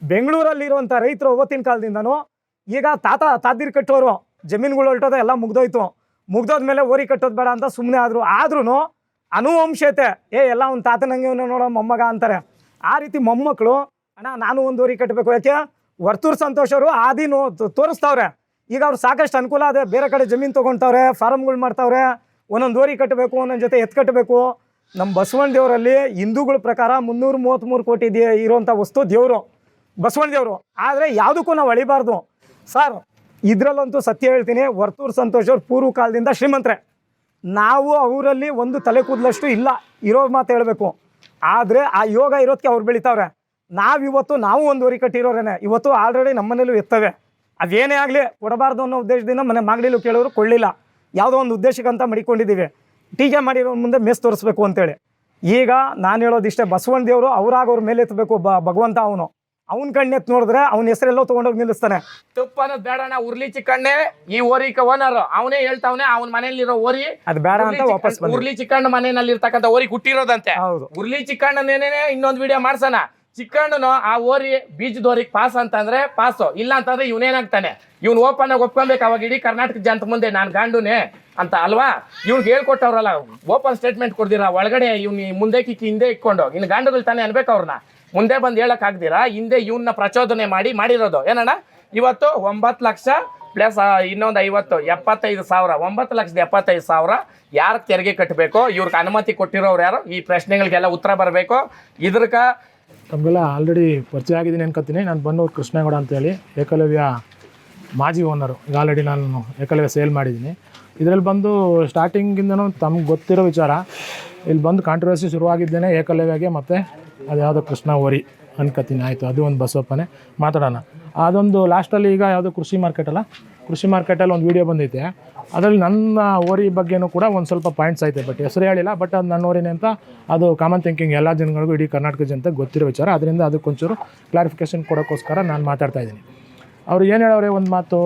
ಬೆಂಗಳೂರಲ್ಲಿರುವಂಥ ರೈತರು ಅವತ್ತಿನ ಕಾಲದಿಂದನೂ ಈಗ ತಾದಿರು ಕಟ್ಟೋರು ಜಮೀನುಗಳು ಹೊರಟೋದು ಎಲ್ಲ ಮುಗ್ದೋಯ್ತು. ಮುಗ್ದೋದ್ಮೇಲೆ ಓರಿ ಕಟ್ಟೋದು ಬೇಡ ಅಂತ ಸುಮ್ಮನೆ ಆದ್ರೂ ಅನುವಂಶತೆ ಎಲ್ಲ ಒಂದು ತಾತನಂಗೆ ನೋಡೋ ಮೊಮ್ಮಗ ಅಂತಾರೆ. ಆ ರೀತಿ ಮೊಮ್ಮಕ್ಕಳು ಅಣ್ಣ ನಾನು ಒಂದು ಓರಿ ಕಟ್ಟಬೇಕು. ಯಾಕೆ ವರ್ತೂರ್ ಸಂತೋಷ್ ಅವರು ಆದಿನೂ ತೋರಿಸ್ತವ್ರೆ. ಈಗ ಅವ್ರು ಸಾಕಷ್ಟು ಅನುಕೂಲ ಅದೇ, ಬೇರೆ ಕಡೆ ಜಮೀನು ತೊಗೊಳ್ತವ್ರೆ, ಫಾರಮ್ಗಳು ಮಾಡ್ತಾವ್ರೆ, ಒಂದೊಂದು ಓರಿ ಕಟ್ಟಬೇಕು, ಒಂದೊಂದು ಜೊತೆ ಎತ್ತು ಕಟ್ಟಬೇಕು. ನಮ್ಮ ಬಸವಣ್ಣ ದೇವರಲ್ಲಿ ಹಿಂದೂಗಳ ಪ್ರಕಾರ 333 ಕೋಟಿ ಇರೋಂಥ ವಸ್ತು ದೇವರು ಬಸವಣ್ಣ ದೇವರು. ಆದರೆ ಯಾವುದಕ್ಕೂ ನಾವು ಅಳಿಬಾರ್ದು ಸರ್. ಇದರಲ್ಲಂತೂ ಸತ್ಯ ಹೇಳ್ತೀನಿ, ವರ್ತೂರ್ ಸಂತೋಷ್ ಅವ್ರು ಪೂರ್ವ ಕಾಲದಿಂದ ಶ್ರೀಮಂತರೇ. ನಾವು ಅವರಲ್ಲಿ ಒಂದು ತಲೆ ಕೂದಲಷ್ಟು ಇಲ್ಲ, ಇರೋ ಮಾತು ಹೇಳಬೇಕು. ಆದರೆ ಆ ಯೋಗ ಇರೋದಕ್ಕೆ ಅವ್ರು ಬೆಳಿತಾವ್ರೆ. ನಾವು ಒಂದು ಓರಿ ಕಟ್ಟಿರೋರೇನೆ ಇವತ್ತು ಆಲ್ರೆಡಿ ನಮ್ಮನೇಲೂ ಎತ್ತವೆ. ಅದೇನೇ ಆಗಲಿ ಕೊಡಬಾರ್ದು ಅನ್ನೋ ಉದ್ದೇಶದಿಂದ ಮನೆ ಮಾಗಲಿಲ್ಲೂ ಕೇಳೋರು ಕೊಳ್ಳಿಲ್ಲ. ಯಾವುದೋ ಒಂದು ಉದ್ದೇಶಕ್ಕಂತ ಮಡಿಕೊಂಡಿದ್ದೀವಿ. ಟೀಕೆ ಮಾಡಿರೋ ಮುಂದೆ ಮೇಸ್ ತೋರಿಸ್ಬೇಕು ಅಂತೇಳಿ. ಈಗ ನಾನು ಹೇಳೋದಿಷ್ಟೇ, ಬಸವಣ್ಣ ದೇವರು ಅವ್ರ ಮೇಲೆ ಎತ್ತಬೇಕು. ಭಗವಂತ ಅವನ ಕಣ್ಣೆತ್ತು ನೋಡಿದ್ರೆ ಅವನ ಹೆಸರೆಲ್ಲೋ ತೊಗೊಂಡೋಗಿ ನಿಲ್ಲಿಸ್ತಾನೆ. ತುಪ್ಪ ಅನ್ನೋದು ಬೇಡಣ್ಣ, ಉರ್ಲಿ ಚಿಕ್ಕಣ್ಣೆ ಈ ಓರಿಕ ಓನರ್ ಅವನೇ ಹೇಳ್ತಾವನೆ. ಅವನ ಮನೆಯಲ್ಲಿರೋ ಓರಿ ಅದು ಬೇಡ ಅಂತ ವಾಪಸ್ ಬಂದ. ಉರ್ಲಿ ಚಿಕ್ಕಣ್ಣ ಮನೆಯಲ್ಲಿ ಇರ್ತಕ್ಕಂಥ ಓರಿ ಹುಟ್ಟಿರೋದಂತೆ. ಉರ್ಲಿ ಚಿಕ್ಕಣ್ಣನೇನೇ ಇನ್ನೊಂದು ವಿಡಿಯೋ ಮಾಡ್ಸೋಣ. ಚಿಕ್ಕಣ್ಣನು ಆ ಓರಿ ಬೀಜದೋರಿಗೆ ಪಾಸ್ ಅಂತಂದ್ರೆ ಪಾಸು, ಇಲ್ಲ ಅಂತಂದ್ರೆ ಇವನೇನಾಗ್ತಾನೆ, ಇವ್ನು ಓಪನ್ ಆಗಿ ಒಪ್ಕೊಬೇಕು. ಅವಾಗ ಇಡೀ ಕರ್ನಾಟಕ ಜನತ ಮುಂದೆ ನಾನು ಗಾಂಡುನೇ ಅಂತ ಅಲ್ವಾ. ಇವ್ನಿಗೆ ಹೇಳ್ಕೊಟ್ಟವ್ರಲ್ಲ, ಓಪನ್ ಸ್ಟೇಟ್ಮೆಂಟ್ ಕೊಡ್ದಿರಾ ಒಳಗಡೆ ಇವ್ನು ಮುಂದೆ ಕಿಕ್ಕಿ ಹಿಂದೆ ಇಕ್ಕೊಂಡು ಇನ್ನು ಗಾಂಡುಗಳು ತಾನೆ ಅನ್ಬೇಕು. ಅವ್ರನ್ನ ಮುಂದೆ ಬಂದು ಹೇಳಕ್ ಆಗ್ದಿರಾ ಹಿಂದೆ ಇವನ್ನ ಪ್ರಚೋದನೆ ಮಾಡಿರೋದು ಏನಣ್ಣ. ಇವತ್ತು 9 ಲಕ್ಷ ಪ್ಲಸ್ ಇನ್ನೊಂದು 50 75,000 9,75,000 ಯಾರಿಗೆ ತೆರಿಗೆ ಕಟ್ಟಬೇಕು, ಇವ್ರಿಗೆ ಅನುಮತಿ ಕೊಟ್ಟಿರೋರು ಯಾರು, ಈ ಪ್ರಶ್ನೆಗಳಿಗೆಲ್ಲ ಉತ್ತರ ಬರಬೇಕು. ಇದ್ರಕ ತಮಗೆಲ್ಲ ಆಲ್ರೆಡಿ ಪರಿಚಯ ಆಗಿದ್ದೀನಿ ಅನ್ಕೋತೀನಿ. ನಾನು ಬನ್ನೂರು ಕೃಷ್ಣೇಗೌಡ ಅಂತೇಳಿ ಏಕಲವ್ಯ ಮಾಜಿ ಓನರು. ಈಗ ಆಲ್ರೆಡಿ ನಾನು ಏಕಲವ್ಯ ಸೇಲ್ ಮಾಡಿದ್ದೀನಿ. ಇದರಲ್ಲಿ ಬಂದು ಸ್ಟಾರ್ಟಿಂಗಿಂದನೂ ತಮ್ಗೆ ಗೊತ್ತಿರೋ ವಿಚಾರ, ಇಲ್ಲಿ ಬಂದು ಕಾಂಟ್ರವರ್ಸಿ ಶುರುವಾಗಿದ್ದೇನೆ ಏಕಲವ್ಯಗೆ ಮತ್ತು ಅದು ಯಾವುದೋ ಕೃಷ್ಣ ಓರಿ ಅನ್ಕೋತೀನಿ. ಆಯಿತು, ಅದು ಒಂದು ಬಸವಪ್ಪನೇ ಮಾತಾಡೋಣ. ಅದೊಂದು ಲಾಸ್ಟಲ್ಲಿ ಈಗ ಯಾವುದೋ ಕೃಷಿ ಮಾರ್ಕೆಟಲ್ಲಿ ಒಂದು ವೀಡಿಯೋ ಬಂದೈತೆ. ಅದರಲ್ಲಿ ನನ್ನ ಓರಿ ಬಗ್ಗೆನೂ ಕೂಡ ಒಂದು ಸ್ವಲ್ಪ ಪಾಯಿಂಟ್ಸ್ ಐತೆ, ಬಟ್ ಹೆಸರು ಹೇಳಿಲ್ಲ. ಬಟ್ ಅದು ನನ್ನ ಓರಿನೇ ಅಂತ ಅದು ಕಾಮನ್ ಥಿಂಕಿಂಗ್ ಎಲ್ಲ ಜನಗಳಿಗೂ ಇಡೀ ಕರ್ನಾಟಕ ಜನತೆಗೆ ಗೊತ್ತಿರೋ ವಿಚಾರ. ಅದರಿಂದ ಅದಕ್ಕೊಂಚೂರು ಕ್ಲಾರಿಫಿಕೇಷನ್ ಕೊಡೋಕ್ಕೋಸ್ಕರ ನಾನು ಮಾತಾಡ್ತಾ ಇದ್ದೀನಿ. ಅವ್ರು ಏನು ಹೇಳೋರೆ ಒಂದು ಮಾತು,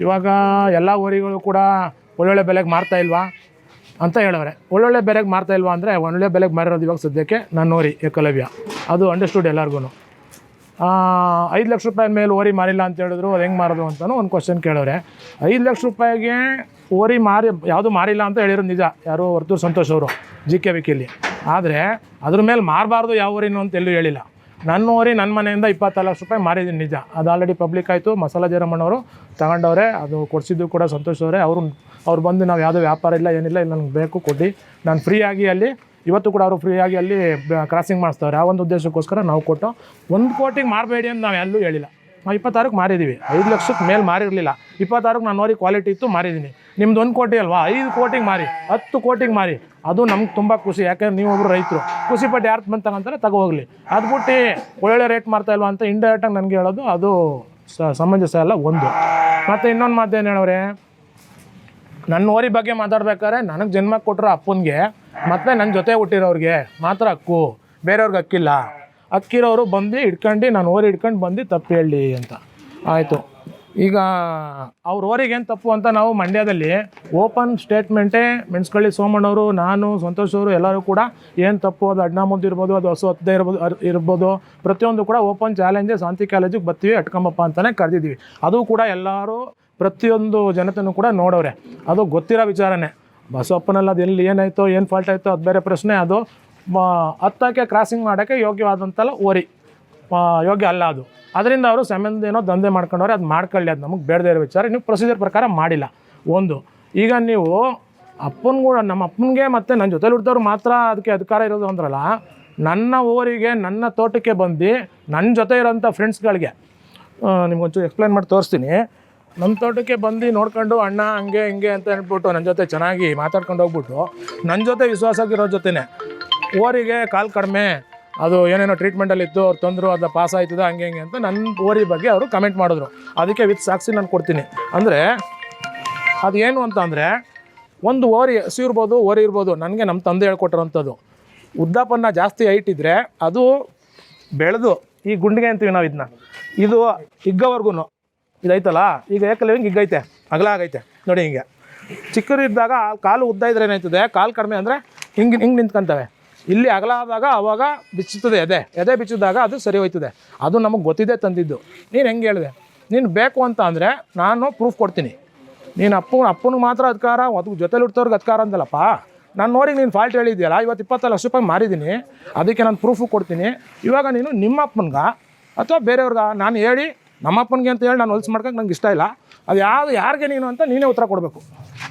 ಇವಾಗ ಎಲ್ಲ ಓರಿಗಳು ಕೂಡ ಒಳ್ಳೊಳ್ಳೆ ಬೆಲೆಗೆ ಮಾರ್ತಾ ಇಲ್ವಾ ಅಂತ ಹೇಳೋರೆ. ಒಳ್ಳೊಳ್ಳೆ ಬೆಲೆಗೆ ಮಾರ್ತಾ ಇಲ್ವಾ ಅಂದರೆ ಒಳ್ಳೆ ಬೆಲೆಗೆ ಮಾರಿರೋದು ಇವಾಗ ಸದ್ಯಕ್ಕೆ ನನ್ನ ಓರಿ ಏಕಲವ್ಯ. ಅದು ಅಂಡರ್ಸ್ಟುಡ್ ಎಲ್ಲರಿಗೂ. 5 ಲಕ್ಷ ರೂಪಾಯಿ ಮೇಲೆ ಓರಿ ಮಾರಿಲ್ಲ ಅಂತ ಹೇಳಿದ್ರು, ಅದು ಹೆಂಗೆ ಮಾರೋದು ಅಂತಲೂ ಒಂದು ಕ್ವಶನ್ ಕೇಳೋರೆ. 5 ಲಕ್ಷ ರೂಪಾಯಿಗೆ ಓರಿ ಯಾವುದು ಮಾರಿಲ್ಲ ಅಂತ ಹೇಳಿರೋದು ನಿಜ, ಯಾರು ವರ್ತೂರ್ ಸಂತೋಷ್ ಅವರು GK ವಿಕಿಲಿ. ಆದರೆ ಅದ್ರ ಮೇಲೆ ಮಾರಬಾರ್ದು ಯಾವ ಓರಿನೂ ಅಂತ ಎಲ್ಲೂ ಹೇಳಿಲ್ಲ. ನನ್ನ ಓರಿ ನನ್ನ ಮನೆಯಿಂದ 26 ಲಕ್ಷ ರೂಪಾಯಿ ಮಾರಿದ್ದೀನಿ ನಿಜ. ಅದು ಆಲ್ರೆಡಿ ಪಬ್ಲಿಕ್ ಆಯಿತು. ಮಸಾಲ ಜಯರಾಮಣ್ಣವರು ತಗೊಂಡವ್ರೆ, ಅದು ಕೊಡಿಸಿದ್ದು ಕೂಡ ಸಂತೋಷ್ ಅವರೇ. ಅವ್ರು ಬಂದು ನಾವು ಯಾವುದೋ ವ್ಯಾಪಾರ ಇಲ್ಲ ಏನಿಲ್ಲ, ಇಲ್ಲಿ ನನಗೆ ಬೇಕು ಕೊಟ್ಟು ನಾನು ಫ್ರೀಯಾಗಿ ಅಲ್ಲಿ ಇವತ್ತು ಕೂಡ ಅವರು ಫ್ರೀಯಾಗಿ ಅಲ್ಲಿ ಕ್ರಾಸಿಂಗ್ ಮಾಡಿಸ್ತವ್ರೆ. ಆ ಒಂದು ಉದ್ದೇಶಕ್ಕೋಸ್ಕರ ನಾವು ಕೊಟ್ಟು 1 ಕೋಟಿಗೆ ಮಾರಬೇಡಿ ಅಂತ ನಾವು ಎಲ್ಲೂ ಹೇಳಿಲ್ಲ. ನಾವು 26ಕ್ಕೆ ಮಾರಿದ್ದೀವಿ, 5 ಲಕ್ಷಕ್ಕೆ ಮೇಲೆ ಮಾರಿರಲಿಲ್ಲ. 26ಕ್ಕೆ ನಾನು ನೋಡಿ ಕ್ವಾಲಿಟಿ ಇತ್ತು ಮಾರಿದ್ದೀನಿ. ನಿಮ್ದು 1 ಕೋಟಿ ಅಲ್ವಾ, 5 ಕೋಟಿಗೆ ಮಾರಿ, 10 ಕೋಟಿಗೆ ಮಾರಿ, ಅದು ನಮ್ಗೆ ತುಂಬ ಖುಷಿ. ಯಾಕೆಂದ್ರೆ ನೀವೊಬ್ಬರು ರೈತರು, ಖುಷಿಪಟ್ಟು ಯಾರು ಬಂದು ತಗೊಂತಾರೆ ಹೋಗಲಿ. ಅದು ಬಿಟ್ಟು ಒಳ್ಳೆ ರೇಟ್ ಮಾಡ್ತಾ ಇಲ್ವಾ ಅಂತ ಇಂಡೈರೆಕ್ಟಾಗಿ ನನಗೆ ಹೇಳೋದು ಅದು ಸಮಂಜಸ ಅಲ್ಲ. ಒಂದು ಮತ್ತು ಇನ್ನೊಂದು ಮಾತೇನು ಹೇಳೋರೆ, ನನ್ನ ಓರಿ ಬಗ್ಗೆ ಮಾತಾಡ್ಬೇಕಾದ್ರೆ ನನಗೆ ಜನ್ಮ ಕೊಟ್ಟರೋ ಅಪ್ಪನಿಗೆ ಮತ್ತು ನನ್ನ ಜೊತೆ ಹುಟ್ಟಿರೋರಿಗೆ ಮಾತ್ರ ಹಕ್ಕು, ಬೇರೆಯವ್ರಿಗೆ ಹಕ್ಕಿಲ್ಲ. ಹಕ್ಕಿರೋರು ಬಂದು ಹಿಡ್ಕೊಂಡು ನಾನು ಓರಿ ಹಿಡ್ಕೊಂಡು ಬಂದು ತಪ್ಪು ಹೇಳಿ ಅಂತ. ಆಯಿತು, ಈಗ ಅವ್ರ ಓರಿಗೆ ಏನು ತಪ್ಪು ಅಂತ ನಾವು ಮಂಡ್ಯದಲ್ಲಿ ಓಪನ್ ಸ್ಟೇಟ್ಮೆಂಟೇ ಮೆಣಸ್ಕಳ್ಳಿ ಸೋಮಣ್ಣವರು, ನಾನು, ಸಂತೋಷ್ ಅವರು ಎಲ್ಲರೂ ಕೂಡ ಏನು ತಪ್ಪು, ಅದು ಅಡ್ನಾಮುದ್ದು ಇರ್ಬೋದು, ಅದು ಹಸು ಹತ್ತದೇ ಇರ್ಬೋದು, ಪ್ರತಿಯೊಂದು ಕೂಡ ಓಪನ್ ಚಾಲೆಂಜೆ ಶಾಂತಿ ಕಾಲೇಜಿಗೆ ಬರ್ತೀವಿ ಅಟ್ಕೊಂಬಪ್ಪ ಅಂತಲೇ ಕರೆದಿದ್ದೀವಿ. ಅದು ಕೂಡ ಎಲ್ಲರೂ ಪ್ರತಿಯೊಂದು ಜನತೆಯೂ ಕೂಡ ನೋಡೋರೆ, ಅದು ಗೊತ್ತಿರೋ ವಿಚಾರನೇ. ಬಸವಪ್ಪನಲ್ಲಿ ಅದು ಎಲ್ಲಿ ಏನಾಯಿತೋ ಏನು ಫಾಲ್ಟ್ ಆಯಿತೋ ಅದು ಬೇರೆ ಪ್ರಶ್ನೆ. ಅದು ಹತ್ತಕ್ಕೆ ಕ್ರಾಸಿಂಗ್ ಮಾಡೋಕ್ಕೆ ಯೋಗ್ಯವಾದಂತಲ್ಲ ಓರಿ, ಯೋಗ್ಯ ಅಲ್ಲ ಅದು. ಅದರಿಂದ ಅವರು ಸಂಬಂಧ ಏನೋ ದಂಧೆ ಮಾಡ್ಕೊಂಡವ್ರೆ, ಅದು ಮಾಡ್ಕೊಳ್ಳಿ, ಅದು ನಮಗೆ ಬೇಡದೇ ಇರೋ ವಿಚಾರ. ನೀವು ಪ್ರೊಸೀಜರ್ ಪ್ರಕಾರ ಮಾಡಿಲ್ಲ. ಒಂದು, ಈಗ ನೀವು ಅಪ್ಪನಿಗೂ ನಮ್ಮ ಅಪ್ಪನಿಗೆ ಮತ್ತು ನನ್ನ ಜೊತೆಲಿ ಹುಡ್ದವ್ರು ಮಾತ್ರ ಅದಕ್ಕೆ ಅಧಿಕಾರ ಇರೋದು ಅಂದ್ರಲ್ಲ, ನನ್ನ ಓರಿಗೆ ನನ್ನ ತೋಟಕ್ಕೆ ಬಂದು ನನ್ನ ಜೊತೆ ಇರೋಂಥ ಫ್ರೆಂಡ್ಸ್ಗಳಿಗೆ ನಿಮ್ಗೊಂಚೂರು ಎಕ್ಸ್ಪ್ಲೈನ್ ಮಾಡಿ ತೋರಿಸ್ತೀನಿ. ನಮ್ಮ ತೋಟಕ್ಕೆ ಬಂದು ನೋಡ್ಕೊಂಡು ಅಣ್ಣ ಹಂಗೆ ಹಿಂಗೆ ಅಂತ ಹೇಳ್ಬಿಟ್ಟು ನನ್ನ ಜೊತೆ ಚೆನ್ನಾಗಿ ಮಾತಾಡ್ಕೊಂಡು ಹೋಗ್ಬಿಟ್ಟು ನನ್ನ ಜೊತೆ ವಿಶ್ವಾಸಾಗಿರೋ ಜೊತೆನೇ ಓರಿಗೆ ಕಾಲು ಕಡಿಮೆ, ಅದು ಏನೇನೋ ಟ್ರೀಟ್ಮೆಂಟಲ್ಲಿತ್ತು, ಅವ್ರು ತಂದರು, ಅದು ಪಾಸ್ ಆಯ್ತದ ಹಂಗೆ ಹಿಂಗೆ ಅಂತ ನನ್ನ ಓರಿ ಬಗ್ಗೆ ಅವರು ಕಮೆಂಟ್ ಮಾಡಿದ್ರು. ಅದಕ್ಕೆ ವಿತ್ ಸಾಕ್ಷಿ ನಾನು ಕೊಡ್ತೀನಿ. ಅಂದರೆ ಅದು ಏನು ಅಂತ ಅಂದರೆ, ಒಂದು ಓರಿ ಹಸಿ ಇರ್ಬೋದು, ಓರಿ ಇರ್ಬೋದು, ನನಗೆ ನಮ್ಮ ತಂದೆ ಹೇಳ್ಕೊಟ್ಟಿರೋಂಥದ್ದು, ಉದ್ದಾಪನ್ನ ಜಾಸ್ತಿ ಹೈಟ್ ಇದ್ದರೆ ಅದು ಬೆಳೆದು ಈ ಗುಂಡಿಗೆ ಅಂತೀವಿ ನಾವು ಇದನ್ನ, ಇದು ಹಿಗ್ಗೋವರೆಗೂ ಇದೈತಲ್ಲ, ಈಗ ಏಕಲವ್ಯಂಗೆ ಹಿಗ್ಗೈತೆ, ಅಗಲ ಆಗೈತೆ ನೋಡಿ. ಹಿಂಗೆ ಚಿಕ್ಕರಿದ್ದಾಗ ಕಾಲು ಉದ್ದ ಇದ್ರೆ ಏನಾಯ್ತದೆ, ಕಾಲು ಕಡಿಮೆ ಅಂದರೆ ಹಿಂಗೆ ನಿಂತ್ಕೊಂತವೆ. ಇಲ್ಲಿ ಅಗಲ ಆದಾಗ ಅವಾಗ ಬಿಚ್ಚುತ್ತದೆ, ಎದೆ ಬಿಚ್ಚಿದಾಗ ಅದು ಸರಿ ಹೋಯ್ತದೆ. ಅದು ನಮಗೆ ಗೊತ್ತಿದೆ ತಂದಿದ್ದು. ನೀನು ಹೆಂಗೆ ಹೇಳಿದೆ, ನೀನು ಬೇಕು ಅಂತ ಅಂದರೆ ನಾನು ಪ್ರೂಫ್ ಕೊಡ್ತೀನಿ. ನೀನು ಅಪ್ಪನಿಗೆ ಮಾತ್ರ ಅಧಿಕಾರ, ಅದು ಜೊತೆಲಿ ಹುಡ್ತವ್ರಿಗೆ ಅಧಿಕಾರ ಅಂದಲ್ಲಪ್ಪ. ನಾನು ನೋಡಿ ನೀನು ಫಾಲ್ಟ್ ಹೇಳಿದ್ಯಲ್ಲ, ಇವತ್ತು 20 ಲಕ್ಷ ರೂಪಾಯಿ ಮಾರಿದ್ದೀನಿ, ಅದಕ್ಕೆ ನಾನು ಪ್ರೂಫು ಕೊಡ್ತೀನಿ. ಇವಾಗ ನೀನು ನಿಮ್ಮ ಅಪ್ಪನಿಗೆ ಅಥವಾ ಬೇರೆಯವ್ರಿಗೆ ನಾನು ಹೇಳಿ ನಮ್ಮಪ್ಪನಿಗೆ ಅಂತ ಹೇಳಿ ನಾನು ಹೊಲ್ಸು ಮಾಡ್ಕೊಂಡು ನಂಗೆ ಇಷ್ಟ ಇಲ್ಲ. ಅದು ಯಾರಿಗೆ ನೀನು ಅಂತ ನೀನೇ ಉತ್ತರ ಕೊಡಬೇಕು.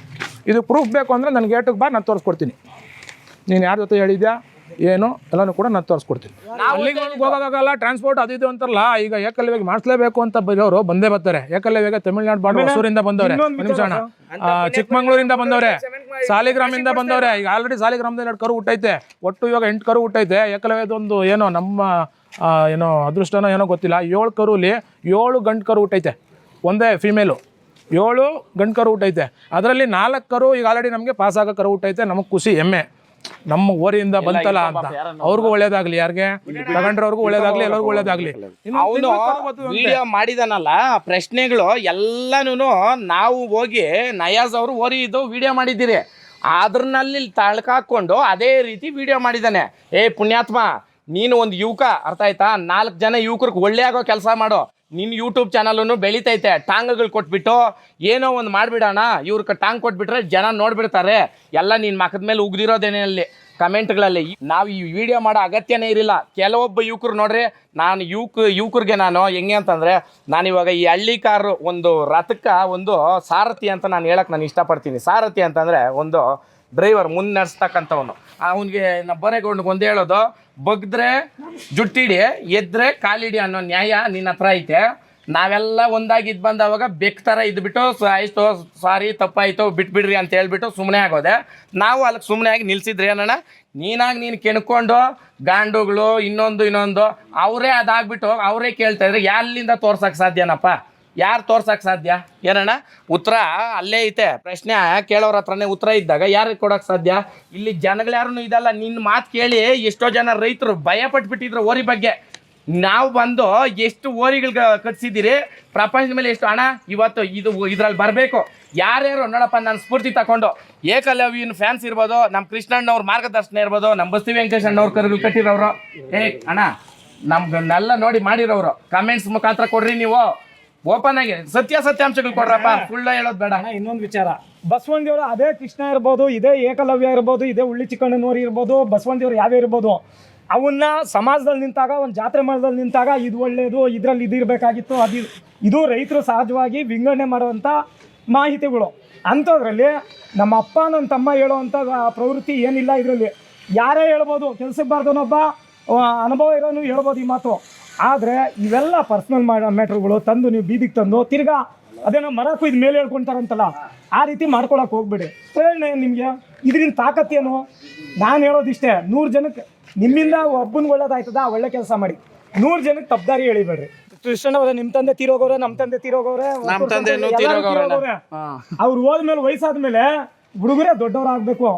ಇದು ಪ್ರೂಫ್ ಬೇಕು ಅಂದರೆ ನನಗೆ ಗೇಟಿಗೆ ಬಾ, ನಾನು ತೋರಿಸ್ಕೊಡ್ತೀನಿ. ನೀನು ಯಾರ ಜೊತೆ ಹೇಳಿದ್ಯಾ ಏನು ಎಲ್ಲನೂ ಕೂಡ ನಾನು ತೋರಿಸ್ಕೊಡ್ತೀನಿ. ಅಲ್ಲಿಗೆ ಹೋಗೋಕ್ಕಾಗಲ್ಲ, ಟ್ರಾನ್ಸ್ಪೋರ್ಟ್ ಅದು ಇದು ಅಂತಾರಲ್ಲ. ಈಗ ಏಕಲವ್ಯಗೆ ಮಾಡಿಸ್ಲೇಬೇಕು ಅಂತ ಬರೋರು ಬಂದೇ ಬರ್ತಾರೆ. ಏಕಲವ್ಯಗೆ ತಮಿಳ್ನಾಡು ಬಾರ್ಡರ್ ಹೊಸೂರಿಂದ ಬಂದವ್ರೆ, ನಿಮಿಷಣ ಚಿಕ್ಕಮಂಗ್ಳೂರಿಂದ ಬಂದವ್ರೆ, ಸಾಲಿಗ್ರಾಮಿಂದ ಬಂದವ್ರೆ. ಈಗ ಆಲ್ರೆಡಿ ಸಾಲಿಗ್ರಾಮದಲ್ಲಿ 2 ಕರು ಹುಟ್ಟೈತೆ. ಒಟ್ಟು ಇವಾಗ 8 ಕರು ಹುಟ್ಟೈತೆ. ಏಕಲವ್ಯದೊಂದು ಏನೋ ನಮ್ಮ ಏನೋ ಅದೃಷ್ಟನೋ ಏನೋ ಗೊತ್ತಿಲ್ಲ, 7 ಕರುಲಿ 7 ಗಂಡು ಕರು ಹುಟ್ಟೈತೆ, ಒಂದೇ ಫಿಮೇಲು. 7 ಗಂಡು ಕರು ಹುಟ್ಟೈತೆ. ಅದರಲ್ಲಿ 4 ಕರು ಈಗ ಆಲ್ರೆಡಿ ನಮಗೆ ಪಾಸ್ ಆಗೋ ಕರು ಹುಟ್ಟೈತೆ. ನಮಗೆ ಖುಷಿ, ಹೆಮ್ಮೆ, ನಮ್ಮ ಓರಿಯಿಂದ ಬಂತಲ್ಲ ಅಂತ. ಅವ್ರಿಗೂ ಒಳ್ಳೇದಾಗ್ಲಿ, ಯಾರಿಗೆ ತಗೊಂಡ್ರವ್ರಿಗೂ ಒಳ್ಳೇದಾಗ್ಲಿ, ಎಲ್ಲರಿಗೂ ಒಳ್ಳೇದಾಗ್ಲಿ. ಅವನು ವಿಡಿಯೋ ಮಾಡಿದಾನಲ್ಲ, ಪ್ರಶ್ನೆಗಳು ಎಲ್ಲಾನು ನಾವು ಹೋಗಿ ನಯಾಜ್ ಅವರು ಓರಿ ಇದು ವಿಡಿಯೋ ಮಾಡಿದ್ದೀರಿ, ಅದ್ರಲ್ಲಿ ತಳ್ಕಾಕೊಂಡು ಅದೇ ರೀತಿ ವಿಡಿಯೋ ಮಾಡಿದ್ದಾನೆ. ಏ ಪುಣ್ಯಾತ್ಮ, ನೀನು ಒಂದು ಯುವಕ, ಅರ್ಥ ಆಯ್ತಾ? 4 ಜನ ಯುವಕರಿಗೆ ಒಳ್ಳೆ ಆಗೋ ಕೆಲಸ ಮಾಡೋ. ನಿನ್ನ ಯೂಟ್ಯೂಬ್ ಚಾನಲನ್ನು ಬೆಳೀತೈತೆ. ಟಾಂಗ್ಗಳು ಕೊಟ್ಬಿಟ್ಟು ಏನೋ ಒಂದು ಮಾಡಿಬಿಡೋಣ, ಇವ್ರಿಗೆ ಟಾಂಗ್ ಕೊಟ್ಬಿಟ್ರೆ ಜನ ನೋಡ್ಬಿಡ್ತಾರೆ. ಎಲ್ಲ ನಿನ್ನ ಮಕ್ಕದ ಮೇಲೆ ಉಗ್ದಿರೋದೇನೆ ಅಲ್ಲಿ ಕಮೆಂಟ್ಗಳಲ್ಲಿ. ನಾವು ಈ ವಿಡಿಯೋ ಮಾಡೋ ಅಗತ್ಯನೇ ಇರಲಿಲ್ಲ. ಕೆಲವೊಬ್ಬ ಯುವಕರು ನೋಡ್ರಿ, ನಾನು ಯುವಕರಿಗೆ ನಾನು ಹೆಂಗೆ ಅಂತಂದರೆ, ನಾನಿವಾಗ ಈ ಹಳ್ಳಿ ಕಾರು ಒಂದು ರಥಕ್ಕೆ ಒಂದು ಸಾರಥಿ ಅಂತ ನಾನು ಹೇಳಕ್ಕೆ ನಾನು ಇಷ್ಟಪಡ್ತೀನಿ. ಸಾರಥಿ ಅಂತಂದರೆ ಒಂದು ಡ್ರೈವರ್ ಮುಂದೆ ನಡೆಸ್ತಕ್ಕಂಥವನು. ಅವನಿಗೆ ಬರೇಗೌಡನಿಗೆ ಒಂದು ಹೇಳೋದು, ಬಗ್ದ್ರೆ ಜುಟ್ಟಿಡಿ, ಎದ್ರೆ ಕಾಲಿಡಿ ಅನ್ನೋ ನ್ಯಾಯ ನಿನ್ನ ಹತ್ರ ಐತೆ. ನಾವೆಲ್ಲ ಒಂದಾಗಿದ್ದು ಬಂದವಾಗ ಬೆಕ್ ಥರ ಇದ್ಬಿಟ್ಟು ಆಯಿತು ಸಾರಿ ತಪ್ಪಾಯಿತು ಬಿಟ್ಬಿಡ್ರಿ ಅಂತ ಹೇಳ್ಬಿಟ್ಟು ಸುಮ್ಮನೆ ಆಗೋದೆ. ನಾವು ಅಲ್ಲಿಗೆ ಸುಮ್ಮನೆ ಆಗಿ ನಿಲ್ಸಿದ್ರೆ ಏನಣ್ಣ, ನೀನು ಕೆಣ್ಕೊಂಡು ಗಾಂಡುಗಳು ಇನ್ನೊಂದು ಅವರೇ ಅದಾಗ್ಬಿಟ್ಟು ಅವರೇ ಕೇಳ್ತಾ ಇದ್ರೆ ಎಲ್ಲಿಂದ ತೋರ್ಸಕ್ಕೆ ಸಾಧ್ಯನಪ್ಪ? ಯಾರು ತೋರ್ಸಕ್ಕೆ ಸಾಧ್ಯ? ಏನಣ್ಣ ಉತ್ತರ ಅಲ್ಲೇ ಐತೆ. ಪ್ರಶ್ನೆ ಕೇಳೋರ ಹತ್ರನೇ ಉತ್ತರ ಇದ್ದಾಗ ಯಾರಿಗೆ ಕೊಡೋಕ್ಕೆ ಸಾಧ್ಯ? ಇಲ್ಲಿ ಜನಗಳು ಯಾರೂ ಇದಲ್ಲ. ನಿನ್ನ ಮಾತು ಕೇಳಿ ಎಷ್ಟೋ ಜನ ರೈತರು ಭಯ ಪಟ್ಬಿಟ್ಟಿದ್ರು ಓರಿ ಬಗ್ಗೆ. ನಾವು ಬಂದು ಎಷ್ಟು ಓರಿಗಳು ಕಟ್ಸಿದ್ದೀರಿ, ಪ್ರಪಂಚದ ಮೇಲೆ ಎಷ್ಟು ಹಣ ಇವತ್ತು ಇದ್ರಲ್ಲಿ ಬರಬೇಕು. ಯಾರ್ಯಾರು ನೋಡಪ್ಪ, ನಾನು ಸ್ಫೂರ್ತಿ ತಗೊಂಡು ಏಕಲವ್ಯನ ಫ್ಯಾನ್ಸ್ ಇರ್ಬೋದು, ನಮ್ಮ ಕೃಷ್ಣಣ್ಣವ್ರ ಮಾರ್ಗದರ್ಶನ ಇರ್ಬೋದು, ನಮ್ಮ ಬಸ್ತಿ ವೆಂಕಟೇಶ್ ಅಣ್ಣವ್ರ ಕರುಗಳು ಕಟ್ಟಿರೋರು, ಅಣ್ಣ ನಮ್ಗನ್ನೆಲ್ಲ ನೋಡಿ ಮಾಡಿರೋರು, ಕಮೆಂಟ್ಸ್ ಮುಖಾಂತರ ಕೊಡ್ರಿ. ನೀವು ಓಪನ್ ಆಗಿ ಸತ್ಯಾಂಶಗಳು ಕೊಡ್ರಪ್ಪ, ಸುಳ್ಳು ಹೇಳೋದು ಬೇಡ. ಇನ್ನೊಂದು ವಿಚಾರ, ಬಸವಣ್ಣದೇವರು ಅದೇ ಕೃಷ್ಣ ಇರ್ಬೋದು, ಇದೇ ಏಕಲವ್ಯ ಇರ್ಬೋದು, ಇದೇ ಉಳ್ಳಿ ಚಿಕ್ಕಣ್ಣನವ್ರು ಇರ್ಬೋದು, ಬಸವಣ್ಣದೇವ್ರು ಯಾವೇ ಇರ್ಬೋದು, ಅವನ್ನ ಸಮಾಜದಲ್ಲಿ ನಿಂತಾಗ, ಒಂದು ಜಾತ್ರೆ ಮರದಲ್ಲಿ ನಿಂತಾಗ ಇದು ಒಳ್ಳೆಯದು, ಇದರಲ್ಲಿ ಇದು ಇರಬೇಕಾಗಿತ್ತು, ಇದು ರೈತರು ಸಹಜವಾಗಿ ವಿಂಗಡಣೆ ಮಾಡುವಂಥ ಮಾಹಿತಿಗಳು. ಅಂಥದ್ರಲ್ಲಿ ನಮ್ಮ ಅಪ್ಪ ನನ್ನ ತಮ್ಮ ಹೇಳುವಂಥ ಪ್ರವೃತ್ತಿ ಏನಿಲ್ಲ ಇದರಲ್ಲಿ. ಯಾರೇ ಹೇಳ್ಬೋದು, ಕೆಲ್ಸಕ್ಕೆ ಬಾರ್ದನೊಬ್ಬ ಅನುಭವ ಇರೋನು ಹೇಳ್ಬೋದು ಈ ಮಾತು. ಆದರೆ ಇವೆಲ್ಲ ಪರ್ಸ್ನಲ್ ಮ್ಯಾಟ್ರುಗಳು ತಂದು ನೀವು ಬೀದಿಗೆ ತಂದು ತಿರ್ಗಾ ಅದೇನೋ ಮರ ಕೊಯ್ದು ಮೇಲೆ ಹೇಳ್ಕೊಳ್ತಾರಂತಲ್ಲ, ಆ ರೀತಿ ಮಾಡ್ಕೊಳಕ್ಕೆ ಹೋಗ್ಬೇಡಿ. ಪ್ರೇರಣೆ ನಿಮಗೆ ಇದರಿಂದ ತಾಕತ್ತೇನು? ನಾನು ಹೇಳೋದಿಷ್ಟೇ, 100 ಜನಕ್ಕೆ ನಿಮ್ಮಿಂದ ಒಬ್ಬನಿಗೆ ಒಳ್ಳೇದಾಯ್ತದ, ಒಳ್ಳೆ ಕೆಲಸ ಮಾಡಿ. 100 ಜನಕ್ಕೆ ತಪ್ಪದಾರಿ ಹೇಳಿಬೇಡ್ರಿ. ಕೃಷ್ಣವ್ರೆ, ನಿಮ್ಮ ತಂದೆ ತೀರೋಗವ್ರೆ, ನಮ್ಮ ತಂದೆ ತೀರೋಗವ್ರೆ, ಅವ್ರು ಹೋದ್ಮೇಲೆ ವಯಸ್ಸಾದ್ಮೇಲೆ ಹುಡುಗರೇ ದೊಡ್ಡವರಾಗಬೇಕು,